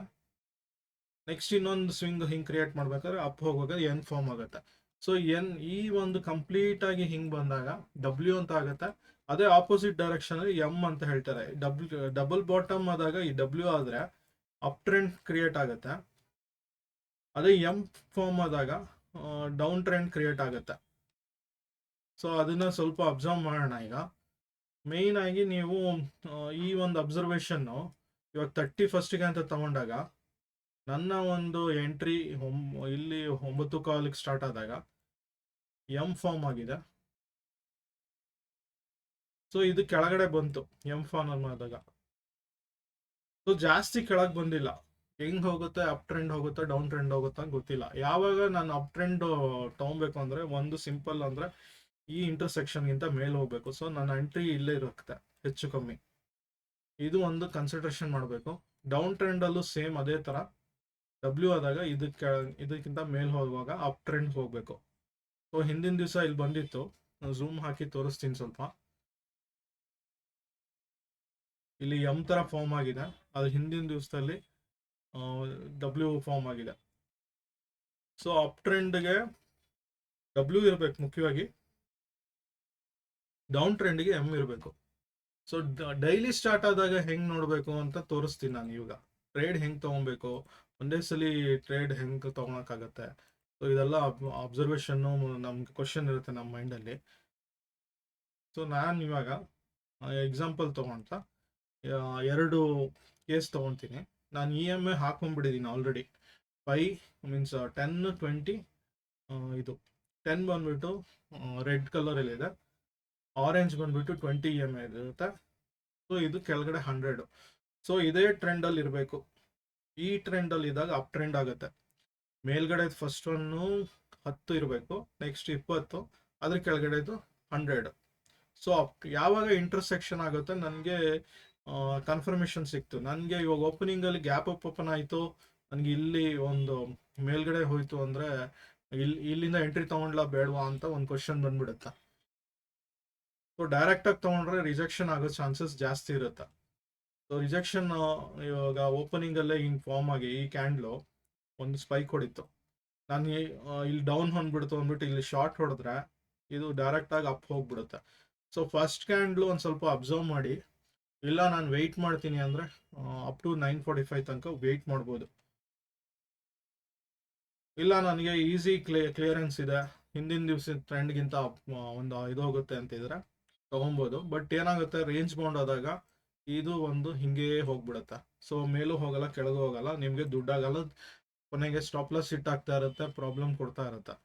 A: ನೆಕ್ಸ್ಟ್ ಇನ್ನೊಂದು ಸ್ವಿಂಗ್ ಹಿಂಗೆ ಕ್ರಿಯೇಟ್ ಮಾಡ್ಬೇಕಾದ್ರೆ ಅಪ್ ಹೋಗುವಾಗ ಎನ್ ಫಾರ್ಮ್ ಆಗುತ್ತೆ. ಸೊ ಎನ್ ಈ ಒಂದು ಕಂಪ್ಲೀಟ್ ಆಗಿ ಹಿಂಗೆ ಬಂದಾಗ ಡಬ್ಲ್ಯೂ ಅಂತ ಆಗುತ್ತೆ. ಅದೇ ಆಪೋಸಿಟ್ ಡೈರೆಕ್ಷನ್ ಅಲ್ಲಿ ಎಮ್ ಅಂತ ಹೇಳ್ತಾರೆ. ಡಬಲ್ ಬಾಟಮ್ ಆದಾಗ ಈ ಡಬ್ಲ್ಯೂ ಆದರೆ ಅಪ್ ಟ್ರೆಂಡ್ ಕ್ರಿಯೇಟ್ ಆಗುತ್ತೆ. ಅದೇ ಎಮ್ ಫಾರ್ಮ್ ಆದಾಗ ಡೌನ್ ಟ್ರೆಂಡ್ ಕ್ರಿಯೇಟ್ ಆಗುತ್ತೆ. ಸೊ ಅದನ್ನ ಸ್ವಲ್ಪ ಅಬ್ಸರ್ವ್ ಮಾಡೋಣ. ಈಗ ಮೇಯ್ನ್ ಆಗಿ ನೀವು ಈ ಒಂದು ಅಬ್ಸರ್ವೇಷನ್ನು ಇವಾಗ 31ಗೆ ಅಂತ ತಗೊಂಡಾಗ ನನ್ನ ಒಂದು ಎಂಟ್ರಿ ಇಲ್ಲಿ 9 ಕಾಲಿಗೆ ಸ್ಟಾರ್ಟ್ ಆದಾಗ ಎಮ್ ಫಾರ್ಮ್ ಆಗಿದೆ. ಸೊ ಇದು ಕೆಳಗಡೆ ಬಂತು ಎಮ್ ಫಾರ್ಮ್ ಆದಾಗ. ಸೊ ಜಾಸ್ತಿ ಕೆಳಗೆ ಬಂದಿಲ್ಲ. ಹೆಂಗ್ ಹೋಗುತ್ತೆ, ಅಪ್ ಟ್ರೆಂಡ್ ಹೋಗುತ್ತೆ, ಡೌನ್ ಟ್ರೆಂಡ್ ಹೋಗುತ್ತೆ ಅಂತ ಗೊತ್ತಿಲ್ಲ. ಯಾವಾಗ ನಾನು ಅಪ್ ಟ್ರೆಂಡ್ ತಗೊಬೇಕು ಅಂದರೆ ಒಂದು ಸಿಂಪಲ್ ಅಂದರೆ ಈ ಇಂಟರ್ಸೆಕ್ಷನ್ಗಿಂತ ಮೇಲೆ ಹೋಗ್ಬೇಕು. ಸೊ ನನ್ನ ಎಂಟ್ರಿ ಇಲ್ಲೇ ಇರುತ್ತೆ ಹೆಚ್ಚು ಕಮ್ಮಿ. ಇದು ಒಂದು ಕನ್ಸಿಡರೇಷನ್ ಮಾಡಬೇಕು. ಡೌನ್ ಟ್ರೆಂಡಲ್ಲೂ ಸೇಮ್ ಅದೇ ಥರ ಡಬ್ಲ್ಯೂ ಆದಾಗ ಇದಕ್ಕಿಂತ ಮೇಲೆ ಹೋಗುವಾಗ ಅಪ್ ಟ್ರೆಂಡ್ ಹೋಗಬೇಕು. ಸೊ ಹಿಂದಿನ ದಿವಸ ಇಲ್ಲಿ ಬಂದಿತ್ತು, ಝೂಮ್ ಹಾಕಿ ತೋರಿಸ್ತೀನಿ ಸ್ವಲ್ಪ. ಇಲ್ಲಿ ಎಮ್ ಥರ ಫಾರ್ಮ್ ಆಗಿದೆ, ಅದು ಹಿಂದಿನ ದಿವಸದಲ್ಲಿ ಡಬ್ಲ್ಯೂ ಫಾರ್ಮ್ ಆಗಿದೆ. ಸೊ ಅಪ್ ಟ್ರೆಂಡ್ಗೆ ಡಬ್ಲ್ಯೂ ಇರಬೇಕು ಮುಖ್ಯವಾಗಿ, ಡೌನ್ ಟ್ರೆಂಡ್ಗೆ ಎಮ್ ಇರಬೇಕು. ಸೊ ಡೈಲಿ ಸ್ಟಾರ್ಟ್ ಆದಾಗ ಹೆಂಗೆ ನೋಡಬೇಕು ಅಂತ ತೋರಿಸ್ತೀನಿ ನಾನು. ಇವಾಗ ಟ್ರೇಡ್ ಹೆಂಗೆ ತೊಗೊಬೇಕು, ಒಂದೇ ಸಲ ಟ್ರೇಡ್ ಹೆಂಗೆ ತೊಗೊಳಕ್ಕಾಗತ್ತೆ. ಸೊ ಇದೆಲ್ಲ ಅಬ್ಸರ್ವೇಷನ್ನು ನಮ್ಗೆ ಕ್ವಶನ್ ಇರುತ್ತೆ ನಮ್ಮ ಮೈಂಡಲ್ಲಿ. ಸೊ ನಾನು ಇವಾಗ ಎಕ್ಸಾಂಪಲ್ ತೊಗೊಂತ 2 ಕೇಸ್ ತೊಗೊತೀನಿ. ನಾನು ಇ ಎಮ್ ಐ ಹಾಕೊಂಡ್ಬಿಟ್ಟಿದ್ದೀನಿ ಆಲ್ರೆಡಿ. 5 ಮೀನ್ಸ್ 10, 20. ಇದು 10 ಬಂದ್ಬಿಟ್ಟು ರೆಡ್ ಕಲರಲ್ಲಿದೆ, ಆರೆಂಜ್ ಬಂದ್ಬಿಟ್ಟು 20 ಇ ಎಮ್ ಐ ಇರುತ್ತೆ. ಸೊ ಇದು ಕೆಳಗಡೆ 100. ಸೊ ಇದೇ ಟ್ರೆಂಡಲ್ಲಿ ಇರಬೇಕು. ಈ ಟ್ರೆಂಡಲ್ಲಿ ಇದ್ದಾಗ ಅಪ್ ಟ್ರೆಂಡ್ ಆಗುತ್ತೆ. ಮೇಲ್ಗಡೆ ಫಸ್ಟ್ ಒನ್ನು 10 ಇರಬೇಕು, ನೆಕ್ಸ್ಟ್ 20, ಅದ್ರ ಕೆಳಗಡೆದು 100. ಸೊ ಯಾವಾಗ ಇಂಟರ್ಸೆಕ್ಷನ್ ಆಗುತ್ತೆ ನನಗೆ ಕನ್ಫರ್ಮೇಷನ್ ಸಿಕ್ತು. ನನಗೆ ಇವಾಗ ಓಪನಿಂಗಲ್ಲಿ ಗ್ಯಾಪ್ ಅಪ್ ಓಪನ್ ಆಯಿತು, ನನಗೆ ಇಲ್ಲಿ ಒಂದು ಮೇಲ್ಗಡೆ ಹೋಯ್ತು ಅಂದರೆ ಇಲ್ಲಿಂದ ಎಂಟ್ರಿ ತೊಗೊಂಡ್ಲಾ ಬೇಡವಾ ಅಂತ ಒಂದು ಕ್ವಶನ್ ಬಂದ್ಬಿಡುತ್ತೆ. ಸೊ ಡೈರೆಕ್ಟಾಗಿ ತೊಗೊಂಡ್ರೆ ರಿಜೆಕ್ಷನ್ ಆಗೋ ಚಾನ್ಸಸ್ ಜಾಸ್ತಿ ಇರುತ್ತೆ. ಸೊ ರಿಜೆಕ್ಷನ್ ಇವಾಗ ಓಪನಿಂಗಲ್ಲೇ ಹಿಂಗೆ ಫಾರ್ಮ್ ಆಗಿ ಈ ಕ್ಯಾಂಡ್ಲು ಒಂದು ಸ್ಪೈಕ್ ಹೊಡಿತು, ನಾನು ಇಲ್ಲಿ ಡೌನ್ ಹೊಂದ್ಬಿಡ್ತು ಅಂದ್ಬಿಟ್ಟು ಇಲ್ಲಿ ಶಾರ್ಟ್ ಹೊಡೆದ್ರೆ ಇದು ಡೈರೆಕ್ಟಾಗಿ ಅಪ್ ಹೋಗ್ಬಿಡುತ್ತೆ. ಸೊ ಫಸ್ಟ್ ಕ್ಯಾಂಡ್ಲು ಒಂದು ಸ್ವಲ್ಪ ಅಬ್ಸರ್ವ್ ಮಾಡಿ. ಇಲ್ಲ ನಾನು ವೆಯ್ಟ್ ಮಾಡ್ತೀನಿ ಅಂದರೆ ಅಪ್ ಟು 9:45 ತನಕ ವೆಯ್ಟ್ ಮಾಡ್ಬೋದು. ಇಲ್ಲ ನನಗೆ ಈಸಿ ಕ್ಲಿಯರೆನ್ಸ್ ಇದೆ, ಹಿಂದಿನ ದಿವಸದ ಟ್ರೆಂಡ್ಗಿಂತ ಒಂದು ಇದು ಹೋಗುತ್ತೆ ಅಂತಿದ್ರೆ ತೊಗೊಬೋದು. ಬಟ್ ಏನಾಗುತ್ತೆ, ರೇಂಜ್ ಬೌಂಡ್ ಆದಾಗ ಇದು ಒಂದು ಹಿಂಗೆ ಹೋಗ್ಬಿಡುತ್ತೆ. ಸೊ ಮೇಲೂ ಹೋಗಲ್ಲ, ಕೆಳಗೂ ಹೋಗಲ್ಲ, ನಿಮಗೆ ದುಡ್ಡಾಗಲ್ಲ, ಕೊನೆಗೆ ಸ್ಟಾಪ್ ಲಾಸ್ ಹಿಟ್ ಆಗ್ತಾ ಇರುತ್ತೆ, ಪ್ರಾಬ್ಲಮ್ ಕೊಡ್ತಾ ಇರುತ್ತೆ.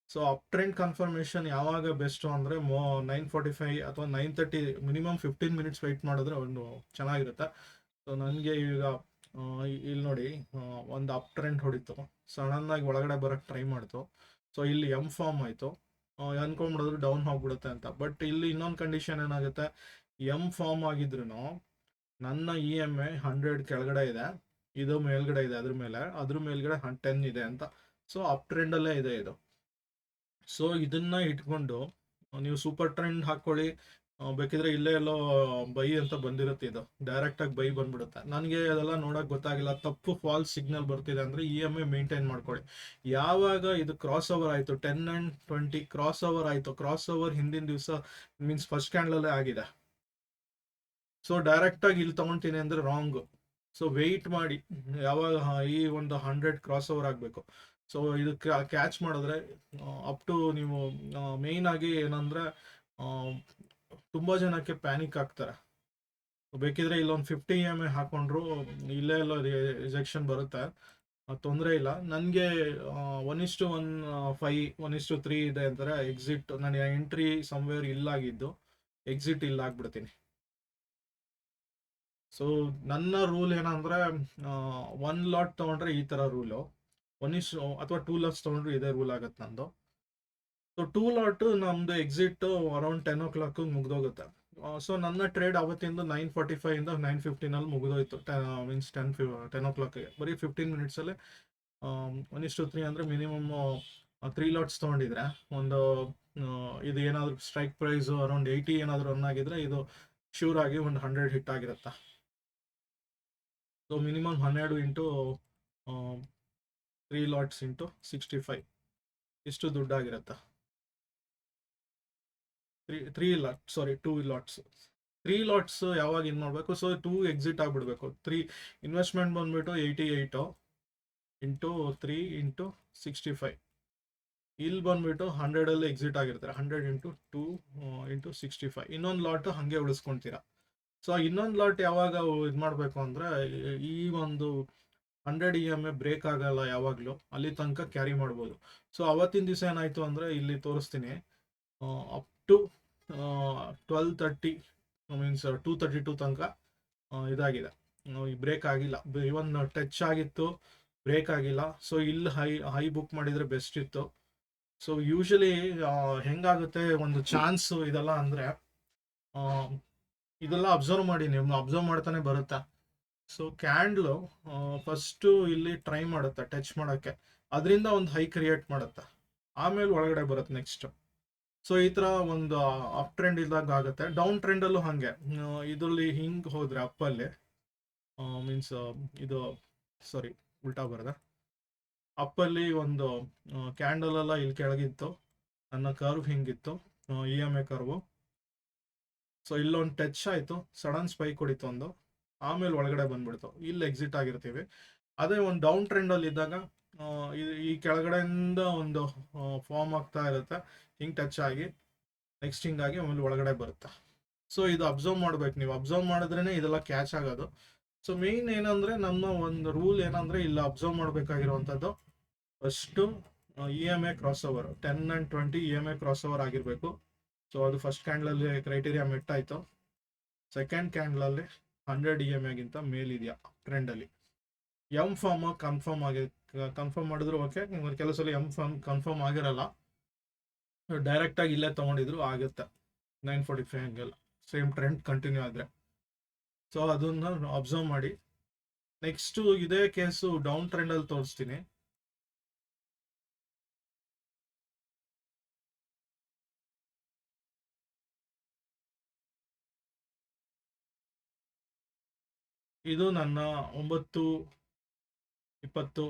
A: ಸೊ ಅಪ್ ಟ್ರೆಂಡ್ ಕನ್ಫರ್ಮೇಷನ್ ಯಾವಾಗ ಬೆಸ್ಟು ಅಂದರೆ 9:45 ಅಥವಾ 9:30, ಮಿನಿಮಮ್ 15 ಮಿನಿಟ್ಸ್ ವೆಯ್ಟ್ ಮಾಡಿದ್ರೆ ಒಂದು ಚೆನ್ನಾಗಿರುತ್ತೆ. ಸೊ ನನಗೆ ಈಗ ಇಲ್ಲಿ ನೋಡಿ, ಒಂದು ಅಪ್ ಟ್ರೆಂಡ್ ಹೊಡಿತು, ಸಡನ್ನಾಗಿ ಒಳಗಡೆ ಬರೋಕ್ಕೆ ಟ್ರೈ ಮಾಡ್ತು. ಸೊ ಇಲ್ಲಿ ಎಮ್ ಫಾರ್ಮ್ ಆಯಿತು, ಅನ್ಕೊಂಡ್ಬಿಡಿದ್ರು ಡೌನ್ ಹೋಗ್ಬಿಡುತ್ತೆ ಅಂತ. ಬಟ್ ಇಲ್ಲಿ ಇನ್ನೊಂದು ಕಂಡೀಷನ್ ಏನಾಗುತ್ತೆ, ಎಮ್ ಫಾರ್ಮ್ ಆಗಿದ್ರು ನನ್ನ EMA 100 ಕೆಳಗಡೆ ಇದೆ, ಇದು ಮೇಲ್ಗಡೆ ಇದೆ, ಅದ್ರ ಮೇಲ್ಗಡೆ 10 ಇದೆ ಅಂತ. ಸೊ ಅಪ್ ಟ್ರೆಂಡಲ್ಲೇ ಇದೆ ಇದು. ಸೊ ಇದನ್ನ ಇಟ್ಕೊಂಡು ನೀವು ಸೂಪರ್ ಟ್ರೆಂಡ್ ಹಾಕ್ಕೊಳ್ಳಿ, ಬೇಕಿದ್ರೆ ಇಲ್ಲೇ ಎಲ್ಲೋ ಬೈ ಅಂತ ಬಂದಿರುತ್ತೆ, ಇದು ಡೈರೆಕ್ಟಾಗಿ ಬೈ ಬಂದ್ಬಿಡುತ್ತೆ. ನನಗೆ ಅದೆಲ್ಲ ನೋಡೋಕೆ ಗೊತ್ತಾಗಿಲ್ಲ, ತಪ್ಪು ಫಾಲ್ಸ್ ಸಿಗ್ನಲ್ ಬರ್ತಿದೆ ಅಂದರೆ EMA ಮೇಂಟೈನ್ ಮಾಡ್ಕೊಳ್ಳಿ. ಯಾವಾಗ ಇದು ಕ್ರಾಸ್ ಓವರ್ ಆಯಿತು, 10 and 20 ಕ್ರಾಸ್ ಓವರ್ ಆಯಿತು, ಕ್ರಾಸ್ ಓವರ್ ಹಿಂದಿನ ದಿವಸ ಮೀನ್ಸ್ ಫಸ್ಟ್ ಕ್ಯಾಂಡಲಲ್ಲೇ ಆಗಿದೆ. ಸೊ ಡೈರೆಕ್ಟಾಗಿ ಇಲ್ಲಿ ತೊಗೊತೀನಿ ಅಂದರೆ ರಾಂಗು. ಸೊ ವೆಯ್ಟ್ ಮಾಡಿ, ಯಾವಾಗ ಈ ಒಂದು 100 ಕ್ರಾಸ್ ಓವರ್ ಆಗಬೇಕು. ಸೊ ಇದು ಕ್ಯಾಚ್ ಮಾಡಿದ್ರೆ ಅಪ್ ಟು ನೀವು ಮೇಯ್ನ್ ಆಗಿ ಏನಂದರೆ ತುಂಬ ಜನಕ್ಕೆ ಪ್ಯಾನಿಕ್ ಆಗ್ತಾರೆ. ಬೇಕಿದ್ರೆ ಇಲ್ಲೊಂದು 50 EMA ಹಾಕೊಂಡ್ರು ಇಲ್ಲೇ ಎಲ್ಲ ರಿಜೆಕ್ಷನ್ ಬರುತ್ತೆ, ತೊಂದರೆ ಇಲ್ಲ. ನನಗೆ 1:15 1:3 ಇದೆ ಅಂತಾರೆ ಎಕ್ಸಿಟ್. ನಾನು ಎಂಟ್ರಿ ಸಮ್ವೇರ್ ಇಲ್ಲಾಗಿದ್ದು, ಎಕ್ಸಿಟ್ ಇಲ್ಲಾಗ್ಬಿಡ್ತೀನಿ. ಸೊ ನನ್ನ ರೂಲ್ ಏನಂದರೆ 1 ಲಾಟ್ ತೊಗೊಂಡ್ರೆ ಈ ಥರ ರೂಲು, ಅಥವಾ 2 ಲಾಟ್ಸ್ ತೊಗೊಂಡ್ರೆ ಇದೇ ರೂಲ್ ಆಗುತ್ತೆ ನಂದು. ಸೊ 2 ಲಾಟು ನಮ್ಮದು ಎಕ್ಸಿಟ್ಟು ಅರೌಂಡ್ 10 o'clock ಮುಗಿದೋಗುತ್ತೆ. ಸೊ ನನ್ನ ಟ್ರೇಡ್ ಅವತ್ತಿಂದ 9:45 ಇಂದ 9:15 ಮುಗಿದೋಯ್ತು, ಮೀನ್ಸ್ 10 o'clock. ಬರೀ 15 ಮಿನಿಟ್ಸಲ್ಲೇ 1:3 ಅಂದರೆ ಮಿನಿಮಮ್ 3 ಲಾಟ್ಸ್ ತೊಗೊಂಡಿದ್ರೆ ಒಂದು ಇದು ಏನಾದರೂ ಸ್ಟ್ರೈಕ್ ಪ್ರೈಸು ಅರೌಂಡ್ 80 ಏನಾದರೂ ರನ್ ಆಗಿದ್ರೆ ಇದು ಶ್ಯೂರ್ ಆಗಿ ಒಂದು 100 ಹಿಟ್ ಆಗಿರುತ್ತೆ. So minimum 12 into 3 lots into 65 ಇಷ್ಟು ದುಡ್ಡಾಗಿರುತ್ತೆ. 2 ಲಾಟ್ಸ್ 3 ಲಾಟ್ಸ್ ಯಾವಾಗ ಇದು ಮಾಡಬೇಕು, ಸೊ 2 ಎಕ್ಸಿಟ್ ಆಗಿಬಿಡ್ಬೇಕು. 3 ಇನ್ವೆಸ್ಟ್ಮೆಂಟ್ ಬಂದುಬಿಟ್ಟು 88 ಇಂಟು 3 ಇಂಟು 65, ಇಲ್ಲಿ ಬಂದುಬಿಟ್ಟು 100ಅಲ್ಲಿ ಎಕ್ಸಿಟ್ ಆಗಿರ್ತಾರೆ, 100 ಇಂಟು 2 ಇಂಟು 65. ಇನ್ನೊಂದು ಲಾಟು ಹಾಗೆ ಉಳಿಸ್ಕೊಳ್ತೀರಾ. ಸೊ ಇನ್ನೊಂದು ಲಾಟ್ ಯಾವಾಗ ಇದು ಮಾಡಬೇಕು ಅಂದರೆ, ಈ ಒಂದು 100 EMA ಬ್ರೇಕ್ ಆಗಲ್ಲ ಯಾವಾಗಲೂ, ಅಲ್ಲಿ ತನಕ ಕ್ಯಾರಿ ಮಾಡ್ಬೋದು. ಸೊ ಅವತ್ತಿನ ದಿವಸ ಏನಾಯಿತು ಅಂದರೆ ಇಲ್ಲಿ ತೋರಿಸ್ತೀನಿ, ಅಪ್ ಟು 12:30 ಮೀನ್ಸ್ 2:32 ತನಕ ಇದಾಗಿದೆ, ಬ್ರೇಕ್ ಆಗಿಲ್ಲ. ಇವನ್ ಟಚ್ ಆಗಿತ್ತು, ಬ್ರೇಕ್ ಆಗಿಲ್ಲ. ಸೊ ಇಲ್ಲಿ ಹೈ ಬುಕ್ ಮಾಡಿದರೆ ಬೆಸ್ಟ್ ಇತ್ತು. ಸೊ ಯೂಶಲಿ ಹೆಂಗಾಗುತ್ತೆ ಒಂದು ಚಾನ್ಸ್ ಇದೆಲ್ಲ ಅಂದರೆ, ಇದೆಲ್ಲ ಅಬ್ಸರ್ವ್ ಮಾಡಿ, ನೀವು ಅಬ್ಸರ್ವ್ ಮಾಡ್ತಾನೆ ಬರುತ್ತೆ. ಸೊ ಕ್ಯಾಂಡ್ಲು ಫಸ್ಟು ಇಲ್ಲಿ ಟ್ರೈ ಮಾಡುತ್ತೆ ಟಚ್ ಮಾಡೋಕ್ಕೆ, ಅದರಿಂದ ಒಂದು ಹೈ ಕ್ರಿಯೇಟ್ ಮಾಡುತ್ತೆ, ಆಮೇಲೆ ಒಳಗಡೆ ಬರುತ್ತೆ ನೆಕ್ಸ್ಟ್. ಸೊ ಈ ಥರ ಒಂದು ಅಪ್ ಟ್ರೆಂಡ್ ಇದ್ದಾಗ ಆಗುತ್ತೆ. ಡೌನ್ ಟ್ರೆಂಡಲ್ಲೂ ಹಾಗೆ, ಇದರಲ್ಲಿ ಹಿಂಗೆ ಹೋದರೆ ಅಪ್ಪಲ್ಲಿ ಮೀನ್ಸ್ ಇದು ಸಾರಿ ಉಲ್ಟಾ ಬರದ, ಅಪ್ಪಲ್ಲಿ ಒಂದು ಕ್ಯಾಂಡಲೆಲ್ಲ ಇಲ್ಲಿ ಕೆಳಗಿತ್ತು, ನನ್ನ ಕರ್ವ್ ಹಿಂಗಿತ್ತು, EMA ಕರ್ವು. ಸೊ ಇಲ್ಲೊಂದು ಟಚ್ ಆಯಿತು, ಸಡನ್ ಸ್ಪೈಕ್ ಹೊಡಿತು ಒಂದು, ಆಮೇಲೆ ಒಳಗಡೆ ಬಂದ್ಬಿಡ್ತು, ಇಲ್ಲಿ ಎಕ್ಸಿಟ್ ಆಗಿರ್ತೀವಿ. ಅದೇ ಒಂದು ಡೌನ್ ಟ್ರೆಂಡಲ್ಲಿ ಇದ್ದಾಗ ಈ ಕೆಳಗಡೆಯಿಂದ ಒಂದು ಫಾರ್ಮ್ ಆಗ್ತಾ ಇರುತ್ತೆ, ಹಿಂಗೆ ಟಚ್ ಆಗಿ ನೆಕ್ಸ್ಟ್ ಹಿಂಗಾಗಿ ಆಮೇಲೆ ಒಳಗಡೆ ಬರುತ್ತೆ. ಸೊ ಇದು ಅಬ್ಸರ್ವ್ ಮಾಡ್ಬೇಕು, ನೀವು ಅಬ್ಸರ್ವ್ ಮಾಡಿದ್ರೇ ಇದೆಲ್ಲ ಕ್ಯಾಚ್ ಆಗೋದು. ಸೊ ಮೇಯ್ನ್ ಏನಂದರೆ ನಮ್ಮ ಒಂದು ರೂಲ್ ಏನಂದರೆ ಇಲ್ಲಿ ಅಬ್ಸರ್ವ್ ಮಾಡಬೇಕಾಗಿರುವಂಥದ್ದು, first EMA cross over 10 and 20 EMA cross over ಆಗಿರಬೇಕು. ಸೊ ಅದು ಫಸ್ಟ್ ಕ್ಯಾಂಡಲಲ್ಲಿ ಕ್ರೈಟೀರಿಯಾ ಮೆಟ್ ಆಯಿತು. ಸೆಕೆಂಡ್ ಕ್ಯಾಂಡಲಲ್ಲಿ 100 EMAಗಿಂತ ಮೇಲಿದೆಯಾ ಟ್ರೆಂಡಲ್ಲಿ, ಎಮ್ ಫಾರ್ಮ್ ಕನ್ಫರ್ಮ್ ಮಾಡಿದ್ರು ಓಕೆ. ಕೆಲವು ಸಲ ಎಮ್ ಫಾರ್ಮ್ ಕನ್ಫರ್ಮ್ ಆಗಿರಲ್ಲ, ಡೈರೆಕ್ಟಾಗಿ ಇಲ್ಲೇ ತೊಗೊಂಡಿದ್ರು ಆಗುತ್ತೆ 9:45 ಹಂಗೆಲ್ಲ, ಸೇಮ್ ಟ್ರೆಂಡ್ ಕಂಟಿನ್ಯೂ ಆದರೆ. ಸೊ ಅದನ್ನು ಅಬ್ಸರ್ವ್ ಮಾಡಿ. ನೆಕ್ಸ್ಟು ಇದೇ ಕೇಸು ಡೌನ್ ಟ್ರೆಂಡಲ್ಲಿ ತೋರಿಸ್ತೀನಿ. ಇದು ನನ್ನ 9:20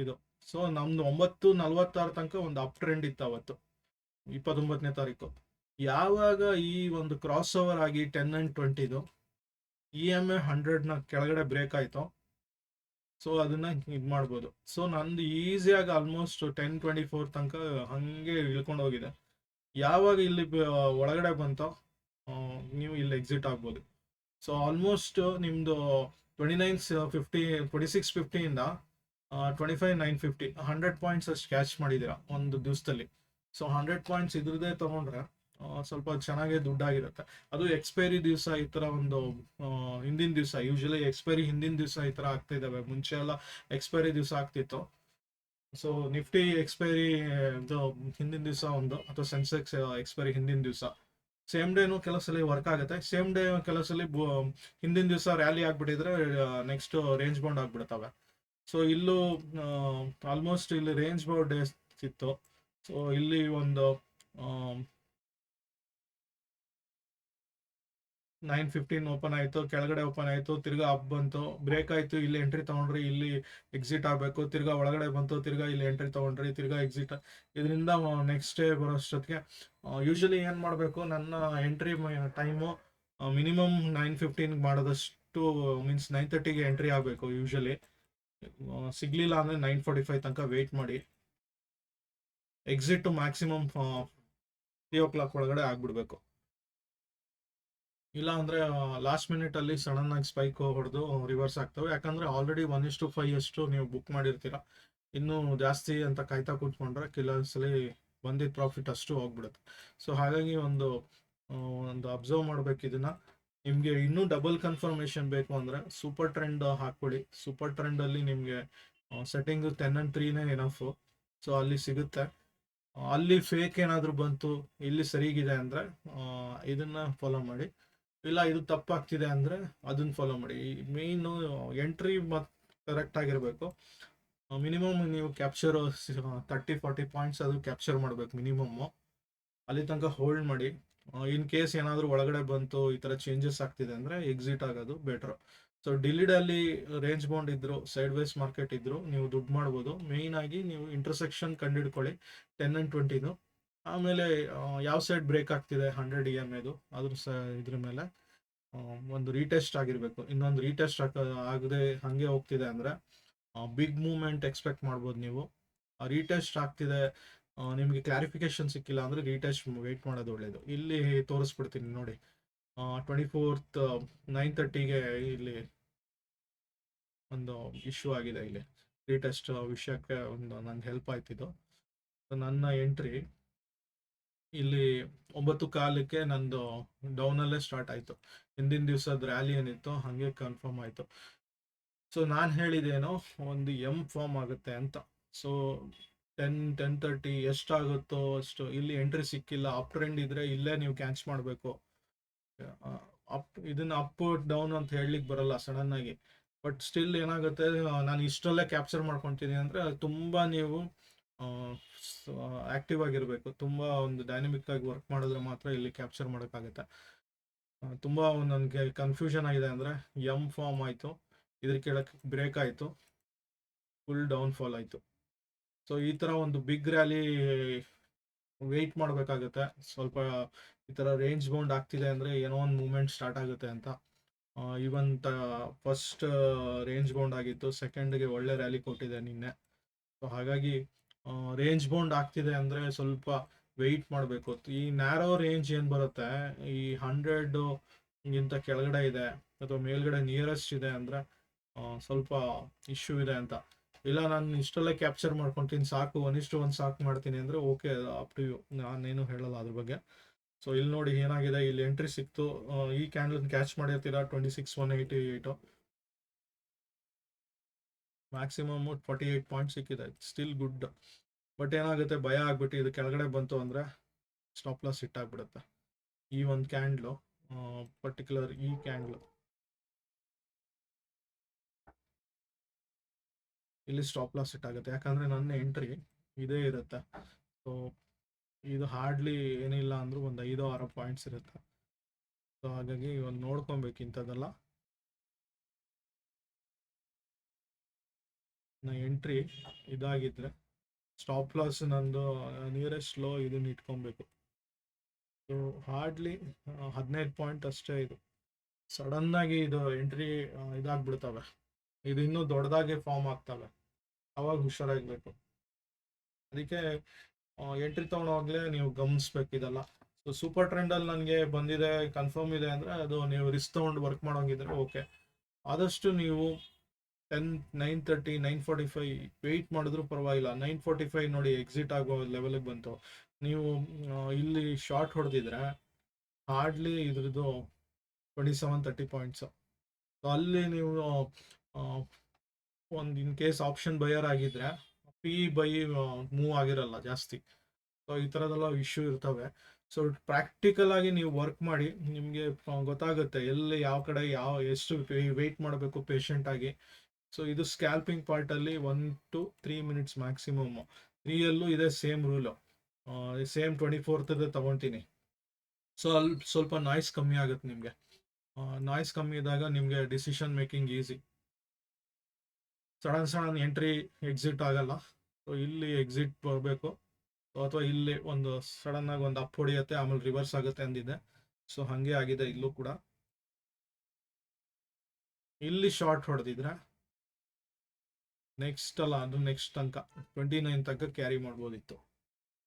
A: ಇದು. ಸೊ ನಮ್ದು 9:46 ತನಕ ಒಂದು ಅಪ್ ಟ್ರೆಂಡ್ ಇತ್ತು ಅವತ್ತು, 29ನೇ ತಾರೀಕು. ಯಾವಾಗ ಈ ಒಂದು ಕ್ರಾಸ್ ಓವರ್ ಆಗಿ 10 and 20 EMA 100ನ ಕೆಳಗಡೆ ಬ್ರೇಕ್ ಆಯಿತು, ಸೊ ಅದನ್ನು ಇದು ಮಾಡ್ಬೋದು. ಸೊ ನಂದು ಈಸಿಯಾಗಿ ಆಲ್ಮೋಸ್ಟ್ 10:24 ತನಕ ಹಾಗೆ ಇಳ್ಕೊಂಡು ಹೋಗಿದೆ. ಯಾವಾಗ ಇಲ್ಲಿ ಒಳಗಡೆ ಬಂತೋ ನೀವು ಇಲ್ಲಿ ಎಕ್ಸಿಟ್ ಆಗ್ಬೋದು. ಸೊ ಆಲ್ಮೋಸ್ಟ್ ನಿಮ್ಮದು 2950 2650 25,950 100 ಪಾಯಿಂಟ್ಸ್ ಅಷ್ಟು ಕ್ಯಾಚ್ ಮಾಡಿದ್ದೀರಾ ಒಂದು ದಿವಸದಲ್ಲಿ. ಸೊ 100 ಪಾಯಿಂಟ್ಸ್ ಇದ್ರದ್ದೇ ತೊಗೊಂಡ್ರೆ ಸ್ವಲ್ಪ ಚೆನ್ನಾಗೇ ದುಡ್ಡಾಗಿರುತ್ತೆ. ಅದು ಎಕ್ಸ್ಪೈರಿ ದಿವಸ ಈ ಥರ ಒಂದು ಹಿಂದಿನ ದಿವಸ, ಯೂಶಲಿ ಎಕ್ಸ್ಪೈರಿ ಹಿಂದಿನ ದಿವಸ ಈ ಥರ ಆಗ್ತಾ ಇದ್ದಾವೆ. ಮುಂಚೆ ಎಲ್ಲ ಎಕ್ಸ್ಪೈರಿ ದಿವಸ ಆಗ್ತಿತ್ತು. ಸೊ ನಿಫ್ಟಿ ಎಕ್ಸ್ಪೈರಿ ಹಿಂದಿನ ದಿವಸ ಒಂದು, ಅಥವಾ ಸೆನ್ಸೆಕ್ಸ್ ಎಕ್ಸ್ಪೈರಿ ಹಿಂದಿನ ದಿವಸ. ಸೇಮ್ ಡೇನು ಕೆಲವು ಸಲ ವರ್ಕ್ ಆಗುತ್ತೆ, ಸೇಮ್ ಡೇ ಕೆಲವು ಸಲ ಹಿಂದಿನ ದಿವಸ ರ್ಯಾಲಿ ಆಗ್ಬಿಟ್ಟಿದ್ರೆ ನೆಕ್ಸ್ಟ್ ರೇಂಜ್ ಬೌಂಡ್ ಆಗ್ಬಿಡ್ತವೆ. ಸೊ ಇಲ್ಲೂ ಆಲ್ಮೋಸ್ಟ್ ಇಲ್ಲಿ ರೇಂಜ್ ಬೌಂಡ್ ಡೇಸ್ ಇತ್ತು. ಸೊ ಇಲ್ಲಿ ಒಂದು 9:15 ಓಪನ್ ಆಯಿತು, ಕೆಳಗಡೆ ಓಪನ್ ಆಯಿತು, ತಿರ್ಗಾ ಅಪ್ ಬಂತು, ಬ್ರೇಕ್ ಆಯಿತು, ಇಲ್ಲಿ ಎಂಟ್ರಿ ತೊಗೊಂಡ್ರಿ, ಇಲ್ಲಿ ಎಕ್ಸಿಟ್ ಆಗಬೇಕು, ತಿರ್ಗಾ ಒಳಗಡೆ ಬಂತು, ತಿರ್ಗಾ ಇಲ್ಲಿ ಎಂಟ್ರಿ ತೊಗೊಂಡ್ರಿ, ತಿರ್ಗಾ ಎಕ್ಸಿಟ್. ಇದರಿಂದ ನೆಕ್ಸ್ಟ್ ಡೇ ಬರೋಷ್ಟೊತ್ತಿಗೆ ಯೂಶಲಿ ಏನು ಮಾಡಬೇಕು, ನನ್ನ ಎಂಟ್ರಿ ಟೈಮು ಮಿನಿಮಮ್ 9:15 ಮಾಡೋದಷ್ಟು, ಮೀನ್ಸ್ 9:30ಗೆ ಎಂಟ್ರಿ ಆಗಬೇಕು ಯೂಶಲಿ. ಸಿಗಲಿಲ್ಲ ಅಂದರೆ 9:45 ತನಕ ವೆಯ್ಟ್ ಮಾಡಿ. ಎಕ್ಸಿಟ್ ಮ್ಯಾಕ್ಸಿಮಮ್ 3 o'clock ಒಳಗಡೆ ಆಗ್ಬಿಡ್ಬೇಕು. ಇಲ್ಲ ಅಂದರೆ ಲಾಸ್ಟ್ ಮಿನಿಟಲ್ಲಿ ಸಡನ್ನಾಗಿ ಸ್ಪೈಕ್ ಹೊಡೆದು ರಿವರ್ಸ್ ಆಗ್ತವೆ. ಯಾಕಂದರೆ ಆಲ್ರೆಡಿ 1:5 ಅಷ್ಟು ನೀವು ಬುಕ್ ಮಾಡಿರ್ತೀರ. ಇನ್ನೂ ಜಾಸ್ತಿ ಅಂತ ಕಾಯ್ತಾ ಕೂತ್ಕೊಂಡ್ರೆ ಕೆಲವೊಂದ್ಸಲಿ ಬಂದಿದ್ದ ಪ್ರಾಫಿಟ್ ಅಷ್ಟು ಹೋಗ್ಬಿಡುತ್ತೆ. ಸೊ ಹಾಗಾಗಿ ಒಂದು ಅಬ್ಸರ್ವ್ ಮಾಡ್ಬೇಕು ಇದನ್ನು. ನಿಮಗೆ ಇನ್ನೂ ಡಬಲ್ ಕನ್ಫರ್ಮೇಷನ್ ಬೇಕು ಅಂದರೆ ಸೂಪರ್ ಟ್ರೆಂಡ್ ಹಾಕ್ಕೊಳ್ಳಿ. ಸೂಪರ್ ಟ್ರೆಂಡಲ್ಲಿ ನಿಮಗೆ ಸೆಟ್ಟಿಂಗು 10 and 3ನೇ ಎನಫು. ಸೊ ಅಲ್ಲಿ ಸಿಗುತ್ತೆ. ಅಲ್ಲಿ ಫೇಕ್ ಏನಾದರೂ ಬಂತು, ಇಲ್ಲಿ ಸರಿಗಿದೆ ಅಂದರೆ ಇದನ್ನು ಫಾಲೋ ಮಾಡಿ. ಇಲ್ಲ ಇದು ತಪ್ಪಾಗ್ತಿದೆ ಅಂದರೆ ಅದನ್ನು ಫಾಲೋ ಮಾಡಿ. ಮೇಯ್ನು ಎಂಟ್ರಿ ಮತ್ತು ಕರೆಕ್ಟ್ ಆಗಿರಬೇಕು. ಮಿನಿಮಮ್ ನೀವು ಕ್ಯಾಪ್ಚರ್ 30-40 ಪಾಯಿಂಟ್ಸ್ ಅದು ಕ್ಯಾಪ್ಚರ್ ಮಾಡಬೇಕು ಮಿನಿಮಮ್ಮು. ಅಲ್ಲಿ ತನಕ ಹೋಲ್ಡ್ ಮಾಡಿ. ಇನ್ ಕೇಸ್ ಏನಾದರೂ ಒಳಗಡೆ ಬಂತು, ಈ ಥರ ಚೇಂಜಸ್ ಆಗ್ತಿದೆ ಅಂದರೆ ಎಕ್ಸಿಟ್ ಆಗೋದು ಬೆಟ್ರು. ಸೊ ಡಿಲಿಡಲ್ಲಿ ರೇಂಜ್ ಬೌಂಡ್ ಇದ್ರು, ಸೈಡ್ ವೇಸ್ ಮಾರ್ಕೆಟ್ ಇದ್ರು, ನೀವು ದುಡ್ಡು ಮಾಡ್ಬೋದು. ಮೇಯ್ನಾಗಿ ನೀವು ಇಂಟರ್ಸೆಕ್ಷನ್ ಕಂಡುಹಿಡ್ಕೊಳ್ಳಿ 10 and 20. ಆಮೇಲೆ ಯಾವ ಸೈಡ್ ಬ್ರೇಕ್ ಆಗ್ತಿದೆ 100 EMAದು ಅದ್ರ ಇದ್ರ ಮೇಲೆ ಒಂದು ರೀಟೆಸ್ಟ್ ಆಗಿರಬೇಕು. ಇನ್ನೊಂದು ರೀಟೆಸ್ಟ್ ಆಗದೆ ಹಾಗೆ ಹೋಗ್ತಿದೆ ಅಂದರೆ ಬಿಗ್ ಮೂವ್ಮೆಂಟ್ ಎಕ್ಸ್ಪೆಕ್ಟ್ ಮಾಡ್ಬೋದು ನೀವು. ರೀಟೆಸ್ಟ್ ಆಗ್ತಿದೆ, ನಿಮಗೆ ಕ್ಲಾರಿಫಿಕೇಶನ್ ಸಿಕ್ಕಿಲ್ಲ ಅಂದರೆ ರೀಟೆಸ್ಟ್ ವೆಯ್ಟ್ ಮಾಡೋದು ಒಳ್ಳೆಯದು. ಇಲ್ಲಿ ತೋರಿಸ್ಬಿಡ್ತೀನಿ ನೋಡಿ. 24th 9:30ಗೆ ಇಲ್ಲಿ ಒಂದು ಇಶ್ಯೂ ಆಗಿದೆ. ಇಲ್ಲಿ ರೀಟೆಸ್ಟ್ ವಿಷಯಕ್ಕೆ ಒಂದು ನಂಗೆ ಹೆಲ್ಪ್ ಆಯ್ತಿದ್ದು. ನನ್ನ ಎಂಟ್ರಿ ಇಲ್ಲಿ 9:15ಕ್ಕೆ ನಂದು ಡೌನಲ್ಲೇ ಸ್ಟಾರ್ಟ್ ಆಯಿತು. ಹಿಂದಿನ ದಿವಸದ ರ್ಯಾಲಿ ಏನಿತ್ತು ಹಾಗೆ ಕನ್ಫರ್ಮ್ ಆಯಿತು. ಸೊ ನಾನು ಹೇಳಿದೇನೋ ಒಂದು ಫಾರ್ಮ್ ಆಗುತ್ತೆ ಅಂತ. ಸೊ 10-10:30 ಎಷ್ಟಾಗುತ್ತೋ ಅಷ್ಟು. ಇಲ್ಲಿ ಎಂಟ್ರಿ ಸಿಕ್ಕಿಲ್ಲ, ಅಪ್ ಟ್ರೆಂಡ್ ಇದ್ರೆ ಇಲ್ಲೇ ನೀವು ಕ್ಯಾಚ್ ಮಾಡಬೇಕು. ಇದನ್ನ ಅಪ್ ಡೌನ್ ಅಂತ ಹೇಳಲಿಕ್ಕೆ ಬರಲ್ಲ ಸಡನ್ನಾಗಿ. ಬಟ್ ಸ್ಟಿಲ್ ಏನಾಗುತ್ತೆ, ನಾನು ಇಷ್ಟರಲ್ಲೇ ಕ್ಯಾಪ್ಚರ್ ಮಾಡ್ಕೊತೀನಿ ಅಂದರೆ ತುಂಬ ನೀವು ಆ್ಯಕ್ಟಿವ್ ಆಗಿರಬೇಕು. ತುಂಬ ಒಂದು ಡೈನಮಿಕ್ ಆಗಿ ವರ್ಕ್ ಮಾಡಿದ್ರೆ ಮಾತ್ರ ಇಲ್ಲಿ ಕ್ಯಾಪ್ಚರ್ ಮಾಡೋಕ್ಕಾಗುತ್ತೆ. ತುಂಬ ನನಗೆ ಕನ್ಫ್ಯೂಷನ್ ಆಗಿದೆ ಅಂದರೆ ಫಾರ್ಮ್ ಆಯಿತು, ಇದ್ರ ಕೆಳಕ್ಕೆ ಬ್ರೇಕ್ ಆಯಿತು, ಫುಲ್ ಡೌನ್ ಫಾಲ್ ಆಯಿತು. ಸೊ ಈ ಥರ ಒಂದು ಬಿಗ್ ರ್ಯಾಲಿ ವೆಯ್ಟ್ ಮಾಡಬೇಕಾಗುತ್ತೆ. ಸ್ವಲ್ಪ ಈ ಥರ ರೇಂಜ್ ಬೌಂಡ್ ಆಗ್ತಿದೆ ಅಂದರೆ ಏನೋ ಒಂದು ಮೂವ್ಮೆಂಟ್ ಸ್ಟಾರ್ಟ್ ಆಗುತ್ತೆ ಅಂತ. ಈವನ್ ಫಸ್ಟ್ ರೇಂಜ್ ಬೌಂಡ್ ಆಗಿತ್ತು, ಸೆಕೆಂಡ್ಗೆ ಒಳ್ಳೆ ರ್ಯಾಲಿ ಕೊಟ್ಟಿದೆ ನಿನ್ನೆ. ಸೊ ಹಾಗಾಗಿ ರೇಂಜ್ ಬೌಂಡ್ ಆಗ್ತಿದೆ ಅಂದರೆ ಸ್ವಲ್ಪ ವೆಯ್ಟ್ ಮಾಡಬೇಕು. ಈ ನ್ಯಾರೋ ರೇಂಜ್ ಏನು ಬರುತ್ತೆ, ಈ 100ಗಿಂತ ಕೆಳಗಡೆ ಇದೆ ಅಥವಾ ಮೇಲ್ಗಡೆ ನಿಯರೆಸ್ಟ್ ಇದೆ ಅಂದರೆ ಸ್ವಲ್ಪ ಇಶ್ಯೂ ಇದೆ ಅಂತ. ಇಲ್ಲ ನಾನು ಇಷ್ಟಲ್ಲೇ ಕ್ಯಾಪ್ಚರ್ ಮಾಡ್ಕೊತೀನಿ ಸಾಕು, 1:1 ಸಾಕು ಮಾಡ್ತೀನಿ ಅಂದರೆ ಓಕೆ, ಅಪ್ ಟು ಯು, ನಾನೇನು ಹೇಳಲ್ಲ ಅದ್ರ ಬಗ್ಗೆ. ಸೊ ಇಲ್ಲಿ ನೋಡಿ ಏನಾಗಿದೆ, ಇಲ್ಲಿ ಎಂಟ್ರಿ ಸಿಕ್ತು. ಈ ಕ್ಯಾಂಡಲ್ ಕ್ಯಾಚ್ ಮಾಡಿರ್ತೀರಾ 26,188. ಮ್ಯಾಕ್ಸಿಮಮ್ 48 ಪಾಯಿಂಟ್ ಸಿಕ್ಕಿದೆ, ಸ್ಟಿಲ್ ಗುಡ್. ಬಟ್ ಏನಾಗುತ್ತೆ, ಭಯ ಆಗ್ಬಿಟ್ಟು ಇದು ಕೆಳಗಡೆ ಬಂತು ಅಂದರೆ ಸ್ಟಾಪ್ ಲಾಸ್ ಹಿಟ್ ಆಗಿಬಿಡುತ್ತೆ. ಈ ಒಂದು ಕ್ಯಾಂಡ್ಲು ಪರ್ಟಿಕ್ಯುಲರ್ ಈ ಕ್ಯಾಂಡ್ಲು ಇಲ್ಲಿ ಸ್ಟಾಪ್ ಲಾಸ್ ಹಿಟ್ ಆಗುತ್ತೆ. ಯಾಕಂದರೆ ನನ್ನ ಎಂಟ್ರಿ ಇದೇ ಇರುತ್ತೆ. ಸೊ ಇದು ಹಾರ್ಡ್ಲಿ ಏನಿಲ್ಲ ಅಂದರೂ ಒಂದು 5-6 ಪಾಯಿಂಟ್ಸ್ ಇರುತ್ತೆ. ಸೊ ಹಾಗಾಗಿ ಒಂದು ನೋಡ್ಕೊಬೇಕು ಇಂಥದ್ದೆಲ್ಲ. ನಾ ಎಂಟ್ರಿ ಇದಾಗಿದ್ದರೆ ಸ್ಟಾಪ್ ಲಾಸ್ ನಂದು ನಿಯರೆಸ್ಟ್ ಲೋ ಇದನ್ನ ಇಟ್ಕೊಬೇಕು. ಸೊ ಹಾರ್ಡ್ಲಿ 15 ಪಾಯಿಂಟ್ ಅಷ್ಟೇ. ಇದು ಸಡನ್ನಾಗಿ ಇದು ಎಂಟ್ರಿ ಇದಾಗ್ಬಿಡ್ತವೆ, ಇದು ಇನ್ನೂ ದೊಡ್ಡದಾಗಿ ಫಾರ್ಮ್ ಆಗ್ತವೆ, ಅವಾಗ ಹುಷಾರಾಗಬೇಕು. ಅದಕ್ಕೆ ಎಂಟ್ರಿ ತೊಗೊಂಡೋಗ್ಲೇ ನೀವು ಗಮನಿಸ್ಬೇಕು ಇದೆಲ್ಲ. ಸೊ ಸೂಪರ್ ಟ್ರೆಂಡಲ್ಲಿ ನನಗೆ ಬಂದಿದೆ, ಕನ್ಫರ್ಮ್ ಇದೆ ಅಂದರೆ ಅದು ನೀವು ರಿಸ್ಕ್ ತೊಗೊಂಡು ವರ್ಕ್ ಮಾಡೋಂಗಿದ್ರೆ ಓಕೆ. ಆದಷ್ಟು ನೀವು 9:30 9:45 ವೆಯ್ಟ್ ಮಾಡಿದ್ರು ಪರವಾಗಿಲ್ಲ. 9:45 ನೋಡಿ ಎಕ್ಸಿಟ್ ಆಗೋ ಲೆವೆಲಿಗೆ ಬಂತು. ನೀವು ಇಲ್ಲಿ ಶಾರ್ಟ್ ಹೊಡೆದಿದ್ರೆ ಹಾರ್ಡ್ಲಿ ಇದ್ರದ್ದು 27-30 ಪಾಯಿಂಟ್ಸು. ಸೊ ಅಲ್ಲಿ ನೀವು ಒಂದು ಇನ್ ಕೇಸ್ ಆಪ್ಷನ್ ಬಯರ್ ಆಗಿದ್ರೆ ಪಿ ಬೈ ಮೂವ್ ಆಗಿರಲ್ಲ ಜಾಸ್ತಿ. ಸೊ ಈ ಥರದೆಲ್ಲ ಇಶ್ಯೂ ಇರ್ತವೆ. ಸೊ ಪ್ರಾಕ್ಟಿಕಲ್ ಆಗಿ ನೀವು ವರ್ಕ್ ಮಾಡಿ, ನಿಮಗೆ ಗೊತ್ತಾಗುತ್ತೆ ಎಲ್ಲಿ ಯಾವ ಕಡೆ ಎಷ್ಟು ವೆಯ್ಟ್ ಮಾಡಬೇಕು ಪೇಷಂಟ್ ಆಗಿ. ಸೊ ಇದು ಸ್ಕ್ಯಾಲ್ಪಿಂಗ್ ಪಾರ್ಟಲ್ಲಿ 1 to 3 ಮಿನಿಟ್ಸ್ ಮ್ಯಾಕ್ಸಿಮಮ್. 3ಯಲ್ಲೂ ಇದೆ ಸೇಮ್ ರೂಲು, ಸೇಮ್ 24th ತಗೊತೀನಿ. ಸೊ ಅಲ್ಲಿ ಸ್ವಲ್ಪ ನಾಯ್ಸ್ ಕಮ್ಮಿ ಆಗುತ್ತೆ ನಿಮಗೆ. ನಾಯ್ಸ್ ಕಮ್ಮಿ ಇದ್ದಾಗ ನಿಮಗೆ decision making easy. Sudden entry exit ಆಗಲ್ಲ. ಸೊ ಇಲ್ಲಿ ಎಕ್ಸಿಟ್ ಬರಬೇಕು, ಅಥವಾ ಇಲ್ಲಿ ಒಂದು ಸಡನ್ ಆಗಿ ಒಂದು ಅಪ್ ಹೊಡಿಯುತ್ತೆ ಆಮೇಲೆ ರಿವರ್ಸ್ ಆಗುತ್ತೆ ಅಂದಿದೆ. ಸೊ ಹಾಗೆ ಆಗಿದೆ ಇಲ್ಲೂ ಕೂಡ. ಇಲ್ಲಿ ಶಾರ್ಟ್ ಹೊಡೆದಿದ್ರೆ ನೆಕ್ಸ್ಟ್ ಅಲ್ಲ, ಅದು ನೆಕ್ಸ್ಟ್ ತನಕ 29 ತನಕ ಕ್ಯಾರಿ ಮಾಡ್ಬೋದಿತ್ತು.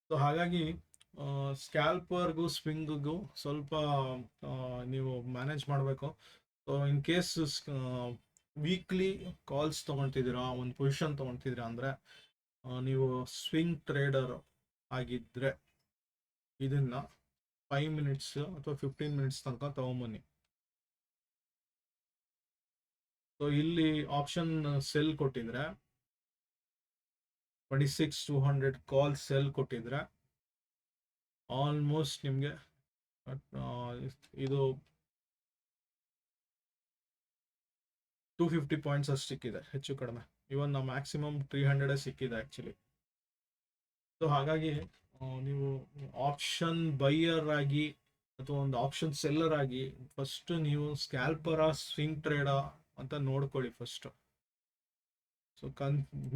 A: ಸೊ ಹಾಗಾಗಿ ಸ್ಕ್ಯಾಲ್ಪರ್ಗೂ ಸ್ವಿಂಗಿಗೂ ಸ್ವಲ್ಪ ನೀವು ಮ್ಯಾನೇಜ್ ಮಾಡಬೇಕು. So in case weekly calls ತೊಗೊತಿದ್ದೀರಾ, ಒಂದು ಪೊಸಿಷನ್ ತೊಗೊತಿದ್ದೀರಾ ಅಂದರೆ ನೀವು ಸ್ವಿಂಗ್ ಟ್ರೇಡರ್ ಆಗಿದ್ದರೆ ಇದನ್ನು 5 ಮಿನಿಟ್ಸ್ ಅಥವಾ 15 ಮಿನಿಟ್ಸ್ ತನಕ ತೊಗೊಂಬನ್ನಿ. ಸೊ ಇಲ್ಲಿ ಆಪ್ಷನ್ ಸೆಲ್ ಕೊಟ್ಟಿದ್ರೆ 26,200 ಕಾಲ್ ಸೆಲ್ ಕೊಟ್ಟಿದ್ರೆ ಆಲ್ಮೋಸ್ಟ್ ನಿಮಗೆ ಇದು 250 ಪಾಯಿಂಟ್ಸ್ ಅಷ್ಟು ಸಿಕ್ಕಿದೆ ಹೆಚ್ಚು ಕಡಿಮೆ. ಇವನ್ ನಾವು ಮ್ಯಾಕ್ಸಿಮಮ್ 300 ಸಿಕ್ಕಿದೆ ಆ್ಯಕ್ಚುಲಿ. ಸೊ ಹಾಗಾಗಿ ನೀವು ಆಪ್ಷನ್ ಬೈಯರ್ ಆಗಿ ಅಥವಾ ಒಂದು ಆಪ್ಷನ್ ಸೆಲ್ಲರ್ ಆಗಿ ಫಸ್ಟ್ ನೀವು ಸ್ಕ್ಯಾಲ್ಪರ ಸ್ವಿಂಗ್ ಟ್ರೇಡ ಅಂತ ನೋಡ್ಕೊಳ್ಳಿ ಫಸ್ಟ್. ಸೊ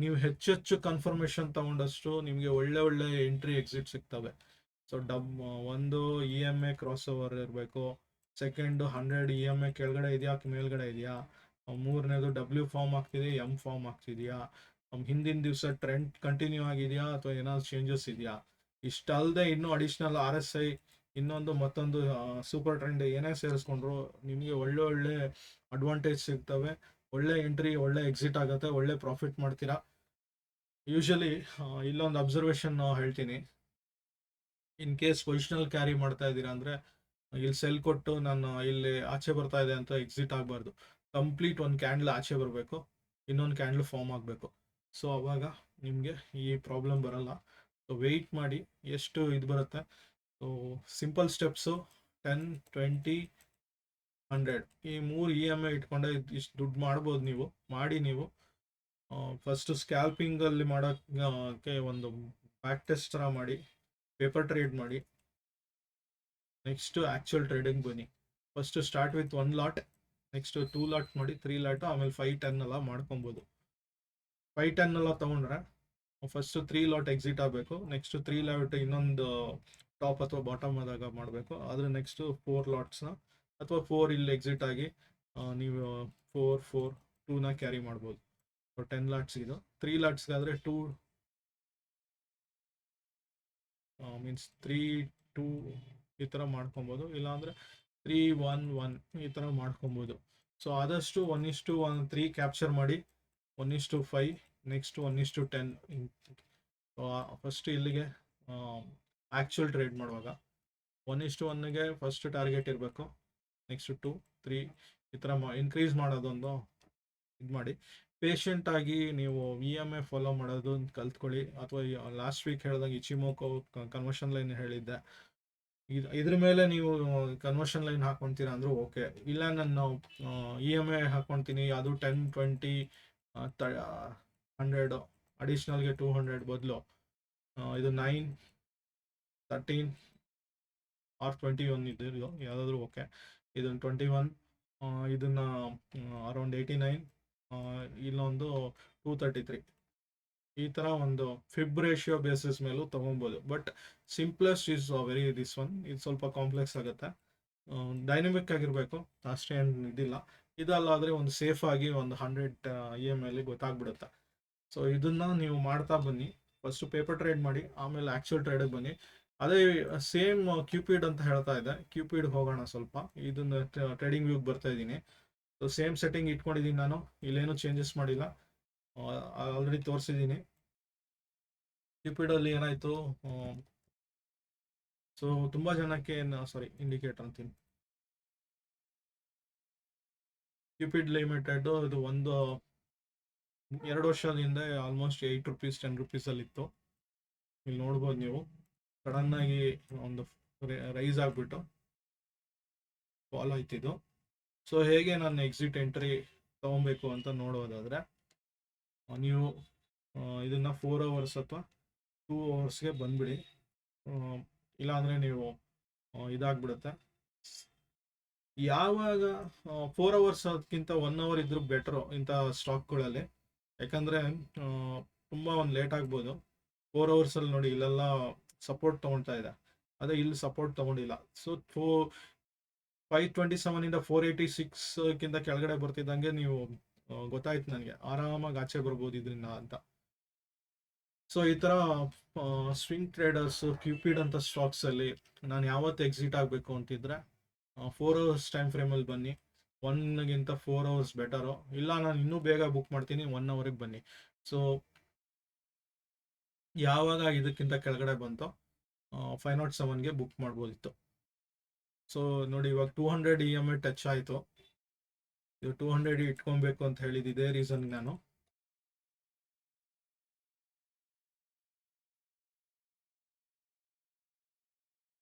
A: ನೀವು ಹೆಚ್ಚೆಚ್ಚು ಕನ್ಫರ್ಮೇಷನ್ ತಗೊಂಡಷ್ಟು ನಿಮಗೆ ಒಳ್ಳೆ ಎಂಟ್ರಿ ಎಕ್ಸಿಟ್ ಸಿಗ್ತವೆ. ಸೊ ಒಂದು EMA ಕ್ರಾಸ್ ಓವರ್ ಇರಬೇಕು, ಸೆಕೆಂಡು 100 EMA ಕೆಳಗಡೆ ಇದೆಯಾ ಮೇಲ್ಗಡೆ ಇದೆಯಾ, ಮೂರನೇದು W ಫಾರ್ಮ್ ಆಗ್ತಿದೆ, M ಫಾರ್ಮ್ ಆಗ್ತಿದೆಯಾ, ಹಿಂದಿನ ದಿವಸ ಟ್ರೆಂಡ್ ಕಂಟಿನ್ಯೂ ಆಗಿದೆಯಾ ಅಥವಾ ಏನಾದ್ರು ಚೇಂಜಸ್ ಇದೆಯಾ. ಇಷ್ಟಲ್ಲದೆ ಇನ್ನೂ ಅಡಿಷ್ನಲ್ RSI ಮತ್ತೊಂದು ಸೂಪರ್ ಟ್ರೆಂಡ್ ಏನೇ ಸೇರಿಸ್ಕೊಂಡ್ರು ನಿಮಗೆ ಒಳ್ಳೆ ಅಡ್ವಾಂಟೇಜ್ ಸಿಗ್ತವೆ. ಒಳ್ಳೆ ಎಂಟ್ರಿ, ಒಳ್ಳೆ ಎಕ್ಸಿಟ್ ಆಗುತ್ತೆ, ಒಳ್ಳೆ ಪ್ರಾಫಿಟ್ ಮಾಡ್ತೀರಾ. ಯೂಶಲಿ ಇಲ್ಲೊಂದು ಅಬ್ಸರ್ವೇಷನ್ ಹೇಳ್ತೀನಿ. ಇನ್ ಕೇಸ್ ಪೊಸಿಷನಲ್ ಕ್ಯಾರಿ ಮಾಡ್ತಾ ಇದ್ದೀರಾ ಅಂದರೆ ಇಲ್ಲಿ ಸೆಲ್ ಕೊಟ್ಟು ನಾನು ಇಲ್ಲಿ ಆಚೆ ಬರ್ತಾ ಇದೆ ಅಂತ ಎಕ್ಸಿಟ್ ಆಗಬಾರ್ದು. ಕಂಪ್ಲೀಟ್ ಒಂದು ಕ್ಯಾಂಡಲ್ ಆಚೆ ಬರಬೇಕು, ಇನ್ನೊಂದು ಕ್ಯಾಂಡಲ್ ಫಾರ್ಮ್ ಆಗಬೇಕು. ಸೊ ಅವಾಗ ನಿಮಗೆ ಈ ಪ್ರಾಬ್ಲಮ್ ಬರಲ್ಲ. ಸೊ ವೆಯ್ಟ್ ಮಾಡಿ ಎಷ್ಟು ಇದು ಬರುತ್ತೆ. ಸೊ ಸಿಂಪಲ್ ಸ್ಟೆಪ್ಸು 10, 20, 100 ಈ 3 EMA ಇಟ್ಕೊಂಡೆ ಇಷ್ಟು ದುಡ್ಡು ಮಾಡ್ಬೋದು ನೀವು ಫಸ್ಟ್ ಸ್ಕ್ಯಾಲ್ಪಿಂಗಲ್ಲಿ ಮಾಡೋಕ್ಕೆ ಒಂದು ಬ್ಯಾಕ್ ಟೆಸ್ಟ್ ಥರ ಮಾಡಿ, ಪೇಪರ್ ಟ್ರೇಡ್ ಮಾಡಿ, ನೆಕ್ಸ್ಟ್ ಆ್ಯಕ್ಚುಯಲ್ ಟ್ರೇಡಿಂಗ್ ಬನ್ನಿ. First start with 1 lot, next 2 lot ಮಾಡಿ, 3 ಲಾಟ್, ಆಮೇಲೆ 5-10 ಎಲ್ಲ ಮಾಡ್ಕೊಬೋದು. 5-10 ಎಲ್ಲ ತೊಗೊಂಡ್ರೆ ಫಸ್ಟ್ 3 ಲಾಟ್ ಎಕ್ಸಿಟ್ ಆಗಬೇಕು, ನೆಕ್ಸ್ಟ್ 3 ಲಾಟ್ ಇನ್ನೊಂದು ಟಾಪ್ ಅಥವಾ ಬಾಟಮ್ ಆದಾಗ ಮಾಡಬೇಕು. ಆದರೆ ನೆಕ್ಸ್ಟ್ 4 ಲಾಟ್ಸ್ನ ಅಥವಾ 4 ಇಲ್ಲಿ ಎಕ್ಸಿಟ್ ಆಗಿ ನೀವು 4-4-2ನ ಕ್ಯಾರಿ ಮಾಡ್ಬೋದು. 10 ಲಾಟ್ಸ್ ಇದು. 3 ಲಾಟ್ಸ್ಗಾದರೆ 2 ಮೀನ್ಸ್ 3-2 ಈ ಥರ ಮಾಡ್ಕೊಬೋದು, ಇಲ್ಲಾಂದರೆ 3-1-1 ಈ ಥರ ಮಾಡ್ಕೊಬೋದು. ಸೊ ಆದಷ್ಟು 1:3 ಕ್ಯಾಪ್ಚರ್ ಮಾಡಿ, 1:5, ನೆಕ್ಸ್ಟ್ 1:10. ಫಸ್ಟ್ ಇಲ್ಲಿಗೆ ಆ್ಯಕ್ಚುಯಲ್ ಟ್ರೇಡ್ ಮಾಡುವಾಗ 1:1ಗೆ ಫಸ್ಟ್ ಟಾರ್ಗೆಟ್ ಇರಬೇಕು, ನೆಕ್ಸ್ಟ್ 2-3 ಈ ಥರ ಇನ್ಕ್ರೀಸ್ ಮಾಡೋದೊಂದು ಇದು ಮಾಡಿ. ಪೇಷಂಟಾಗಿ ನೀವು EMA ಫಾಲೋ ಮಾಡೋದು ಕಲ್ತ್ಕೊಳ್ಳಿ. ಅಥವಾ ಲಾಸ್ಟ್ ವೀಕ್ ಹೇಳಿದಾಗ ಇಚಿಮೋಕೋ ಕನ್ವರ್ಷನ್ ಲೈನ್ ಹೇಳಿದ್ದೆ, ಇದ್ರ ಮೇಲೆ ನೀವು ಕನ್ವರ್ಷನ್ ಲೈನ್ ಹಾಕೊತೀರಾ ಅಂದರೂ ಓಕೆ. ಇಲ್ಲ ನಾನು EMA ಹಾಕ್ಕೊತೀನಿ, ಅದು 10, 20, 100 ಅಡಿಷ್ನಲ್ಗೆ 200 ಬದಲು ಇದು 9, 13 or 21 ಇದು ಯಾವುದಾದ್ರೂ ಓಕೆ. ಇದನ್ನು 21, ಇದನ್ನು ಅರೌಂಡ್ 89, ಇಲ್ಲೊಂದು 233 ಈ ಥರ ಒಂದು ಫಿಬ್ ರೇಷಿಯೋ ಬೇಸಿಸ್ ಮೇಲೂ ತೊಗೊಬೋದು. But simplest is very this one. ಇದು ಸ್ವಲ್ಪ ಕಾಂಪ್ಲೆಕ್ಸ್ ಆಗುತ್ತೆ, ಡೈನಮಿಕ್ ಆಗಿರಬೇಕು, ಅಷ್ಟೇನು ಇದಿಲ್ಲ. ಇದಲ್ಲಾದರೆ ಒಂದು ಸೇಫ್ ಆಗಿ ಒಂದು 100 EMA ಗೊತ್ತಾಗ್ಬಿಡುತ್ತೆ. ಸೊ ಇದನ್ನು ನೀವು ಮಾಡ್ತಾ ಬನ್ನಿ. ಫಸ್ಟು ಪೇಪರ್ ಟ್ರೇಡ್ ಮಾಡಿ, ಆಮೇಲೆ ಆ್ಯಕ್ಚುಯಲ್ ಟ್ರೇಡಿಗೆ ಬನ್ನಿ. ಅದೇ ಸೇಮ್ ಕ್ಯೂಪಿಡ್ ಅಂತ ಹೇಳ್ತಾ ಇದೆ. ಕ್ಯೂಪಿಡ್ ಹೋಗೋಣ ಸ್ವಲ್ಪ. ಇದನ್ನ ಟ್ರೇಡಿಂಗ್ ವ್ಯೂಗೆ ಬರ್ತಾ ಇದ್ದೀನಿ. ಸೊ ಸೇಮ್ ಸೆಟ್ಟಿಂಗ್ ಇಟ್ಕೊಂಡಿದ್ದೀನಿ ನಾನು, ಇಲ್ಲೇನು ಚೇಂಜಸ್ ಮಾಡಿಲ್ಲ, ಆಲ್ರೆಡಿ ತೋರಿಸಿದ್ದೀನಿ. ಕ್ಯೂಪಿಡಲ್ಲಿ ಏನಾಯಿತು, ಸೊ ತುಂಬ ಜನಕ್ಕೆ ಸಾರಿ ಇಂಡಿಕೇಟರ್ ಅಂತೀನಿ, ಕ್ಯೂಪಿಡ್ ಲಿಮಿಟೆಡ್ ಇದು 2 ವರ್ಷದ ಹಿಂದೆ ಆಲ್ಮೋಸ್ಟ್ 8 ರುಪೀಸ್ 10 ರುಪೀಸಲ್ಲಿತ್ತು. ಇಲ್ಲಿ ನೋಡ್ಬೋದು ನೀವು, ಸಡನ್ನಾಗಿ ಒಂದು ರೈಸ್ ಆಗಿಬಿಟ್ಟು ಫಾಲ್ ಆಯ್ತಿದ್ದು. ಸೊ ಹೇಗೆ ನಾನು ಎಕ್ಸಿಟ್ ಎಂಟ್ರಿ ತೊಗೊಬೇಕು ಅಂತ ನೋಡೋದಾದರೆ, ನೀವು ಇದನ್ನು 4 ಅವರ್ಸ್ ಅಥವಾ 2 ಅವರ್ಸ್ಗೆ ಬಂದುಬಿಡಿ. ಇಲ್ಲಾಂದರೆ ನೀವು ಇದಾಗ್ಬಿಡುತ್ತೆ. ಯಾವಾಗ 4 ಅವರ್ಸ್ ಅದಕ್ಕಿಂತ 1 ಅವರ್ ಇದ್ರೂ ಬೆಟ್ರು ಇಂಥ ಸ್ಟಾಕ್ಗಳಲ್ಲಿ, ಯಾಕಂದರೆ ತುಂಬ ಒಂದು ಲೇಟ್ ಆಗ್ಬೋದು. 4 ಅವರ್ಸಲ್ಲಿ ನೋಡಿ ಇಲ್ಲೆಲ್ಲ ಸಪೋರ್ಟ್ ತೊಗೊಳ್ತಾ ಇದೆ, ಅದೇ ಇಲ್ಲಿ ಸಪೋರ್ಟ್ ತೊಗೊಂಡಿಲ್ಲ. ಸೊ 527 486ಕ್ಕಿಂತ ಕೆಳಗಡೆ ಬರ್ತಿದ್ದಂಗೆ ನೀವು ಗೊತ್ತಾಯ್ತು ನನಗೆ, ಆರಾಮಾಗಿ ಆಚೆ ಬರ್ಬೋದು ಇದರಿಂದ ಅಂತ. ಸೊ ಈ ಥರ ಸ್ವಿಂಗ್ ಟ್ರೇಡರ್ಸ್, ಕ್ಯೂಪಿಡ್ ಅಂತ ಸ್ಟಾಕ್ಸಲ್ಲಿ ನಾನು ಯಾವತ್ತು ಎಕ್ಸಿಟ್ ಆಗಬೇಕು ಅಂತಿದ್ರೆ 4 ಅವರ್ಸ್ ಟೈಮ್ ಫ್ರೇಮಲ್ಲಿ ಬನ್ನಿ. 1ಗಿಂತ 4 ಅವರ್ಸ್ ಬೆಟರು. ಇಲ್ಲ ನಾನು ಇನ್ನೂ ಬೇಗ ಬುಕ್ ಮಾಡ್ತೀನಿ, 1 ಅವರಿಗೆ ಬನ್ನಿ. ಸೊ ಯಾವಾಗ ಇದಕ್ಕಿಂತ ಕೆಳಗಡೆ ಬಂತೋ 507ಗೆ ಬುಕ್ ಮಾಡ್ಬೋದಿತ್ತು. ಸೊ ನೋಡಿ ಇವಾಗ 200 EMA ಟಚ್ ಆಯಿತು. ಇದು 200 ಇಟ್ಕೊಬೇಕು ಅಂತ ಹೇಳಿದ್ದು ಇದೇ ರೀಸನ್. ನಾನು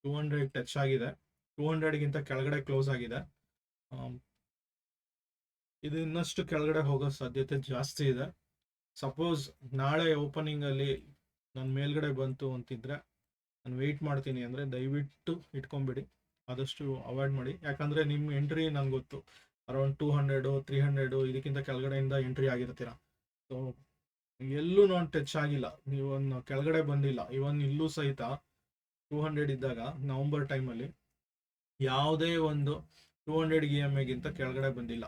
A: 200 ಟಚ್ ಆಗಿದೆ, 200ಗಿಂತ ಕೆಳಗಡೆ ಕ್ಲೋಸ್ ಆಗಿದೆ. ಇದು ಇನ್ನಷ್ಟು ಕೆಳಗಡೆ ಹೋಗೋ ಸಾಧ್ಯತೆ ಜಾಸ್ತಿ ಇದೆ. ಸಪೋಸ್ ನಾಳೆ ಓಪನಿಂಗಲ್ಲಿ ನಾನು ಮೇಲ್ಗಡೆ ಬಂತು ಅಂತಿದ್ರೆ ನಾನು ವೆಯ್ಟ್ ಮಾಡ್ತೀನಿ ಅಂದರೆ ದಯವಿಟ್ಟು ಇಟ್ಕೊಂಬಿಡಿ, ಆದಷ್ಟು ಅವಾಯ್ಡ್ ಮಾಡಿ. ಯಾಕಂದರೆ ನಿಮ್ಮ ಎಂಟ್ರಿ ನನಗೆ ಗೊತ್ತು, ಅರೌಂಡ್ 200 300 ಇದಕ್ಕಿಂತ ಕೆಳಗಡೆಯಿಂದ ಎಂಟ್ರಿ ಆಗಿರ್ತೀರ. ಸೊ ಎಲ್ಲೂ ನಾನು ಟಚ್ ಆಗಿಲ್ಲ, ನೀವೊಂದು ಕೆಳಗಡೆ ಬಂದಿಲ್ಲ. ಇವನ್ ಇಲ್ಲೂ ಸಹಿತ 200 ಇದ್ದಾಗ ನವಂಬರ್ ಟೈಮಲ್ಲಿ ಯಾವುದೇ ಒಂದು 200 EMAಗಿಂತ ಕೆಳಗಡೆ ಬಂದಿಲ್ಲ.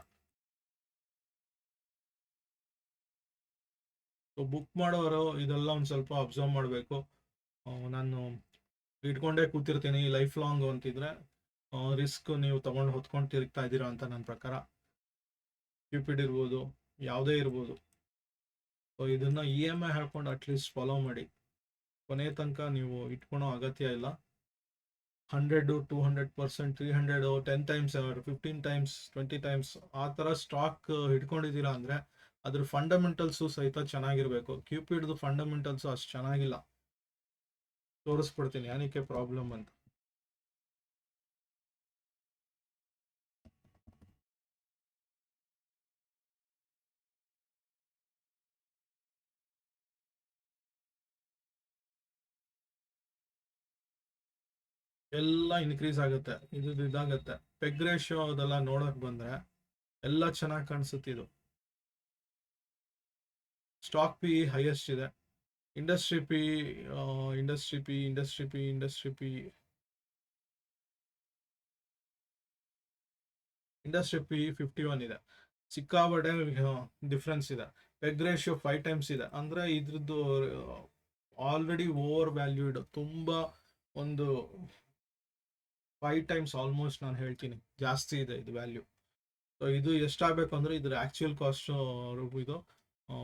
A: ಸೊ ಬುಕ್ ಮಾಡೋರು ಇದೆಲ್ಲ ಒಂದು ಸ್ವಲ್ಪ ಅಬ್ಸರ್ವ್ ಮಾಡಬೇಕು. ನಾನು ಇಟ್ಕೊಂಡೇ ಕೂತಿರ್ತೀನಿ ಲೈಫ್ ಲಾಂಗ್ ಅಂತಿದ್ರೆ ರಿಸ್ಕ್ ನೀವು ತೊಗೊಂಡು ಹೊತ್ಕೊಂಡು ತಿರುಗ್ತಾ ಇದ್ದೀರಾ ಅಂತ ನನ್ನ ಪ್ರಕಾರ. ಕ್ಯೂಪಿಡ್ ಇರ್ಬೋದು, ಯಾವುದೇ ಇರ್ಬೋದು. ಸೊ ಇದನ್ನು EMI ಹಾಕ್ಕೊಂಡು ಅಟ್ಲೀಸ್ಟ್ ಫಾಲೋ ಮಾಡಿ. ಕೊನೆ ತನಕ ನೀವು ಇಟ್ಕೊಳೋ ಅಗತ್ಯ ಇಲ್ಲ. 100 200% 300 10 ಟೈಮ್ಸ್ 15 ಟೈಮ್ಸ್ 20 ಟೈಮ್ಸ್ ಆ ಥರ ಸ್ಟಾಕ್ ಹಿಡ್ಕೊಂಡಿದ್ದೀರಾ ಅಂದರೆ ಅದ್ರ ಫಂಡಮೆಂಟಲ್ಸು ಸಹಿತ ಚೆನ್ನಾಗಿರಬೇಕು. ಕ್ಯೂಪಿಡ್ದು ಫಂಡಮೆಂಟಲ್ಸು ಅಷ್ಟು ಚೆನ್ನಾಗಿಲ್ಲ. ತೋರಿಸ್ಬಿಡ್ತೀನಿ ಏನಕ್ಕೆ ಪ್ರಾಬ್ಲಮ್ ಅಂತ. ಎಲ್ಲ ಇನ್ಕ್ರೀಸ್ ಆಗುತ್ತೆ, ಇದಾಗುತ್ತೆ. ಪೆಗ್ ರೇಷಿಯೋ ಅದೆಲ್ಲ ನೋಡಕ್ ಬಂದ್ರೆ ಎಲ್ಲ ಚೆನ್ನಾಗಿ ಕಾಣಿಸುತ್ತೆ. ಇದು ಸ್ಟಾಕ್ ಪಿ ಹೈಯೆಸ್ಟ್ ಇದೆ. ಇಂಡಸ್ಟ್ರಿ ಪಿ 51 ಇದೆ. ಸಿಕ್ಕಾಪಟ್ಟೆ ಡಿಫ್ರೆನ್ಸ್ ಇದೆ. ಪೆಗ್ ರೇಷಿಯೋ 5 ಟೈಮ್ಸ್ ಇದೆ. ಅಂದರೆ ಇದ್ರದ್ದು ಆಲ್ರೆಡಿ ಓವರ್ ವ್ಯಾಲ್ಯೂಡ್, ತುಂಬ ಒಂದು 5 ಟೈಮ್ಸ್ ಆಲ್ಮೋಸ್ಟ್ ನಾನು ಹೇಳ್ತೀನಿ ಜಾಸ್ತಿ ಇದೆ ಇದು ವ್ಯಾಲ್ಯೂ. ಸೊ ಇದು ಎಷ್ಟಾಗಬೇಕು ಅಂದರೆ ಇದ್ರ ಆ್ಯಕ್ಚುಯಲ್ ಕಾಸ್ಟ್ ಇದು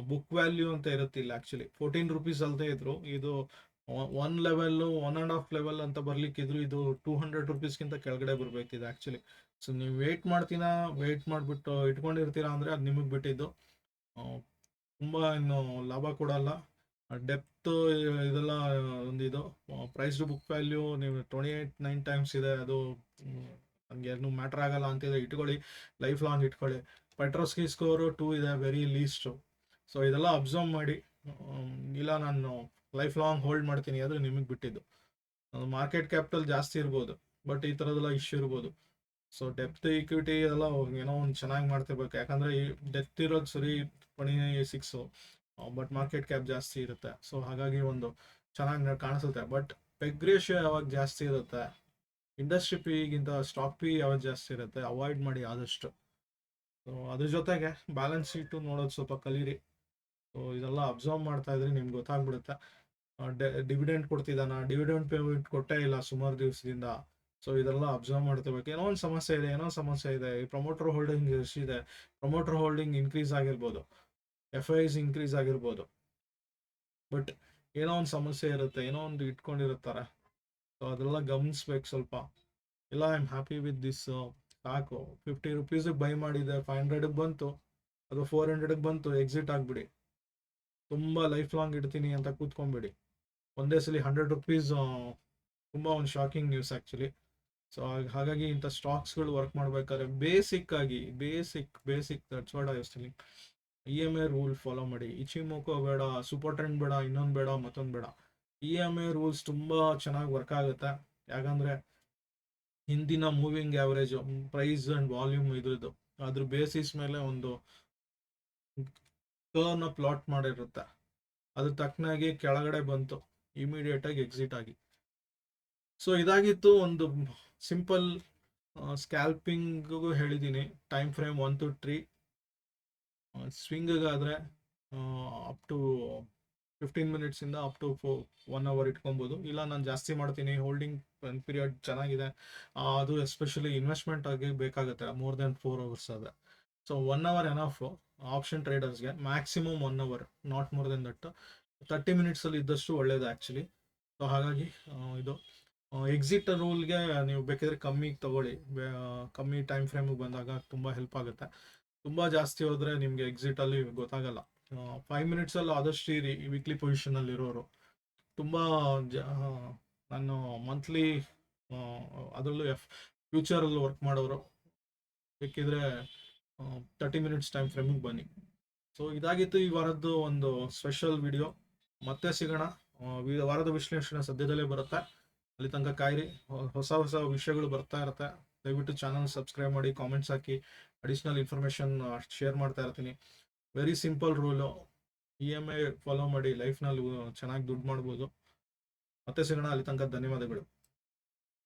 A: ಬುಕ್ ವ್ಯಾಲ್ಯೂ ಅಂತ ಇರುತ್ತಿಲ್ಲ. ಆ್ಯಕ್ಚುಲಿ 14 ರುಪೀಸ್ ಅಲ್ಲದೆ ಇದ್ರು ಇದು 1 ಲೆವೆಲ್ಲು 1.5 ಲೆವೆಲ್ ಅಂತ ಬರ್ಲಿಕ್ಕಿದ್ರು ಇದು 200 ರುಪೀಸ್ಗಿಂತ ಕೆಳಗಡೆ ಬರಬೇಕಿದೆ ಆ್ಯಕ್ಚುಲಿ. ಸೊ ನೀವು ವೆಯ್ಟ್ ಮಾಡಿಬಿಟ್ಟು ಇಟ್ಕೊಂಡಿರ್ತೀರಾ ಅಂದರೆ ಅದು ನಿಮಗೆ ಬಿಟ್ಟಿದ್ದು. ತುಂಬ ಇನ್ನು ಲಾಭ ಕೊಡಲ್ಲ. ಡೆಪ್ತ್ ಇದೆಲ್ಲ ಒಂದಿದು. ಪ್ರೈಸ್ ಟು ಬುಕ್ ವ್ಯಾಲ್ಯೂ ನೀವು 28 ಟೈಮ್ಸ್ ಇದೆ. ಅದು ನಮಗೆ ಏನು ಮ್ಯಾಟ್ರ್ ಆಗಲ್ಲ ಅಂತಿದೆ. ಇಟ್ಕೊಳ್ಳಿ, ಲೈಫ್ ಲಾಂಗ್ ಇಟ್ಕೊಳ್ಳಿ. ಪೆಟ್ರೋಸ್ಕಿ ಸ್ಕೋರು 2 ಇದೆ, ವೆರಿ ಲೀಸ್ಟು. ಸೊ ಇದೆಲ್ಲ ಅಬ್ಸರ್ವ್ ಮಾಡಿ. ಇಲ್ಲ ನಾನು ಲೈಫ್ ಲಾಂಗ್ ಹೋಲ್ಡ್ ಮಾಡ್ತೀನಿ, ಅದು ನಿಮಗೆ ಬಿಟ್ಟಿದ್ದು. ಮಾರ್ಕೆಟ್ ಕ್ಯಾಪಿಟಲ್ ಜಾಸ್ತಿ ಇರ್ಬೋದು, ಬಟ್ ಈ ಥರದ್ದೆಲ್ಲ ಇಶ್ಯೂ ಇರ್ಬೋದು. ಸೊ ಡೆಪ್ತ್ ಈಕ್ವಿಟಿ ಎಲ್ಲ ಏನೋ ಒಂದು ಚೆನ್ನಾಗಿ ಮಾಡ್ತಿರ್ಬೇಕು. ಯಾಕಂದರೆ ಈ ಡೆಪ್ತ್ ಇರೋದು ಸರಿ 26, ಬಟ್ ಮಾರ್ಕೆಟ್ ಕ್ಯಾಪ್ ಜಾಸ್ತಿ ಇರುತ್ತೆ. ಸೊ ಹಾಗಾಗಿ ಒಂದು ಚೆನ್ನಾಗಿ ಕಾಣಿಸುತ್ತೆ. ಬಟ್ ಪೆಗ್ ರೇಷಿಯೋ ಯಾವಾಗ ಜಾಸ್ತಿ ಇರುತ್ತೆ, ಇಂಡಸ್ಟ್ರಿ ಪಿಗಿಂತ ಸ್ಟಾಕ್ ಪಿ ಯಾವಾಗ ಜಾಸ್ತಿ ಇರುತ್ತೆ, ಅವಾಯ್ಡ್ ಮಾಡಿ ಆದಷ್ಟು. ಸೊ ಅದ್ರ ಜೊತೆಗೆ ಬ್ಯಾಲೆನ್ಸ್ ಶೀಟು ನೋಡೋದು ಸ್ವಲ್ಪ ಕಲೀರಿ. ಸೊ ಇದೆಲ್ಲ ಅಬ್ಸರ್ವ್ ಮಾಡ್ತಾ ಇದ್ರೆ ನಿಮ್ಗೆ ಗೊತ್ತಾಗ್ಬಿಡುತ್ತೆ. ಡಿವಿಡೆಂಡ್ ಕೊಡ್ತಿದ್ದಾನ, ಡಿವಿಡೆಂಡ್ ಪೇಮೆಂಟ್ ಕೊಟ್ಟೇ ಇಲ್ಲ ಸುಮಾರು ದಿವಸದಿಂದ. ಸೊ ಇದೆಲ್ಲ ಅಬ್ಸರ್ವ್ ಮಾಡ್ಕೋಬೇಕು. ಏನೋ ಒಂದು ಸಮಸ್ಯೆ ಇದೆ, ಏನೋ ಸಮಸ್ಯೆ ಇದೆ. ಈ ಪ್ರಮೋಟರ್ ಹೋಲ್ಡಿಂಗ್ ಎಷ್ಟಿದೆ, ಪ್ರಮೋಟರ್ ಹೋಲ್ಡಿಂಗ್ ಇನ್ಕ್ರೀಸ್ ಆಗಿರ್ಬೋದು, FIs ಇನ್ಕ್ರೀಸ್ ಆಗಿರ್ಬೋದು, ಬಟ್ ಏನೋ ಒಂದು ಸಮಸ್ಯೆ ಇರುತ್ತೆ, ಏನೋ ಒಂದು ಇಟ್ಕೊಂಡಿರುತ್ತಾರೆ. ಸೊ ಅದೆಲ್ಲ ಗಮನಿಸ್ಬೇಕು ಸ್ವಲ್ಪ. ಇಲ್ಲ, I am happy with this, ಸಾಕು. 50 ರುಪೀಸಿಗೆ ಬೈ ಮಾಡಿದೆ, 500ಗೆ ಬಂತು, ಅದು 400ಗೆ ಬಂತು, ಎಕ್ಸಿಟ್ ಆಗಿಬಿಡಿ. ತುಂಬ ಲೈಫ್ ಲಾಂಗ್ ಇಡ್ತೀನಿ ಅಂತ ಕೂತ್ಕೊಂಡ್ಬಿಡಿ. ಒಂದೇ ಸಲ 100 ರುಪೀಸ್ ತುಂಬ ಒಂದು ಶಾಕಿಂಗ್ ನ್ಯೂಸ್ ಆ್ಯಕ್ಚುಲಿ. ಸೊ ಹಾಗಾಗಿ ಇಂಥ ಸ್ಟಾಕ್ಸ್ಗಳು ವರ್ಕ್ ಮಾಡ್ಬೇಕಾದ್ರೆ basic that's what I was telling. EMA rule follow ಮಾಡಿ. ಇಚಿಮೋಕೋ ಬೇಡ, ಸೂಪರ್ ಟ್ರೆಂಡ್ ಬೇಡ, ಇನ್ನೊಂದು ಬೇಡ, ಮತ್ತೊಂದು ಬೇಡ. EMA ರೂಲ್ಸ್ ತುಂಬ ಚೆನ್ನಾಗಿ ವರ್ಕ್ ಆಗುತ್ತೆ. ಯಾಕಂದರೆ ಹಿಂದಿನ moving average price and volume ಇದ್ರದ್ದು ಅದ್ರ ಬೇಸಿಸ್ ಮೇಲೆ ಒಂದು ಕರ್ವ್ನ ಪ್ಲಾಟ್ ಮಾಡಿರುತ್ತೆ. ಅದ್ರ ತಕ್ಕನಾಗಿ ಕೆಳಗಡೆ ಬಂತು, ಇಮಿಡಿಯೇಟಾಗಿ ಎಕ್ಸಿಟ್ ಆಗಿ. ಸೊ ಇದಾಗಿತ್ತು ಒಂದು ಸಿಂಪಲ್ ಸ್ಕ್ಯಾಲ್ಪಿಂಗ್ಗೂ ಹೇಳಿದ್ದೀನಿ. Time frame 1 to 3. ಸ್ವಿಂಗಿಗಾದರೆ ಅಪ್ ಟು 15 ಮಿನಿಟ್ಸಿಂದ ಅಪ್ ಟು 1 hour ಇಟ್ಕೊಬೋದು. ಇಲ್ಲ ನಾನು ಜಾಸ್ತಿ ಮಾಡ್ತೀನಿ, ಹೋಲ್ಡಿಂಗ್ ಪೀರಿಯಡ್ ಚೆನ್ನಾಗಿದೆ, ಅದು ಎಸ್ಪೆಷಲಿ ಇನ್ವೆಸ್ಟ್ಮೆಂಟ್ ಆಗಿ ಬೇಕಾಗುತ್ತೆ ಮೋರ್ ದೆನ್ 4 hours ಆದರೆ. ಸೊ 1 hour ಎನಫ್ ಆಪ್ಷನ್ ಟ್ರೇಡರ್ಸ್ಗೆ. Maximum 1 hour, not more than that. 30 ಮಿನಿಟ್ಸಲ್ಲಿ ಇದ್ದಷ್ಟು ಒಳ್ಳೇದು ಆ್ಯಕ್ಚುಲಿ. ಸೊ ಹಾಗಾಗಿ ಇದು ಎಕ್ಸಿಟ್ ರೂಲ್ಗೆ ನೀವು ಬೇಕಿದ್ರೆ ಕಮ್ಮಿಗೆ ತಗೊಳ್ಳಿ. ಕಮ್ಮಿ ಟೈಮ್ ಫ್ರೇಮಿಗೆ ಬಂದಾಗ ತುಂಬ ಹೆಲ್ಪ್ ಆಗುತ್ತೆ. ತುಂಬ ಜಾಸ್ತಿ ಹೋದರೆ ನಿಮಗೆ ಎಕ್ಸಿಟಲ್ಲಿ ಗೊತ್ತಾಗಲ್ಲ. 5 ಮಿನಿಟ್ಸಲ್ಲಿ ಆದಷ್ಟು ಇರಿ ವೀಕ್ಲಿ ಪೊಸಿಷನಲ್ಲಿರೋರು. ತುಂಬ ನಾನು ಮಂತ್ಲಿ ಅದರಲ್ಲೂ ಫ್ಯೂಚರಲ್ಲಿ ವರ್ಕ್ ಮಾಡೋರು ಬೇಕಿದ್ರೆ 30 ಮಿನಿಟ್ಸ್ ಟೈಮ್ ಫ್ರೇಮಿಗೆ ಬನ್ನಿ. ಸೊ ಇದಾಗಿತ್ತು ಈ ವಾರದ್ದು ಒಂದು ಸ್ಪೆಷಲ್ ವಿಡಿಯೋ. ಮತ್ತೆ ಸಿಗೋಣ. ವಾರದ ವಿಶ್ಲೇಷಣೆ ಸದ್ಯದಲ್ಲೇ ಬರುತ್ತೆ, ಅಲ್ಲಿ ತನಕ ಕಾಯಿರಿ. ಹೊಸ ವಿಷಯಗಳು ಬರ್ತಾ ಇರುತ್ತೆ. ದಯವಿಟ್ಟು ಚಾನಲ್ ಸಬ್ಸ್ಕ್ರೈಬ್ ಮಾಡಿ, ಕಾಮೆಂಟ್ಸ್ ಹಾಕಿ, ಅಡಿಷ್ನಲ್ ಇನ್ಫಾರ್ಮೇಷನ್ ಶೇರ್ ಮಾಡ್ತಾ ಇರ್ತೀನಿ. Very simple rule. EMA follow ಮಾಡಿ, ಲೈಫ್ನಲ್ಲಿ ಚೆನ್ನಾಗಿ ದುಡ್ಡು ಮಾಡ್ಬೋದು. ಮತ್ತೆ ಸಿಗೋಣ, ಅಲ್ಲಿ ತನಕ ಧನ್ಯವಾದಗಳು.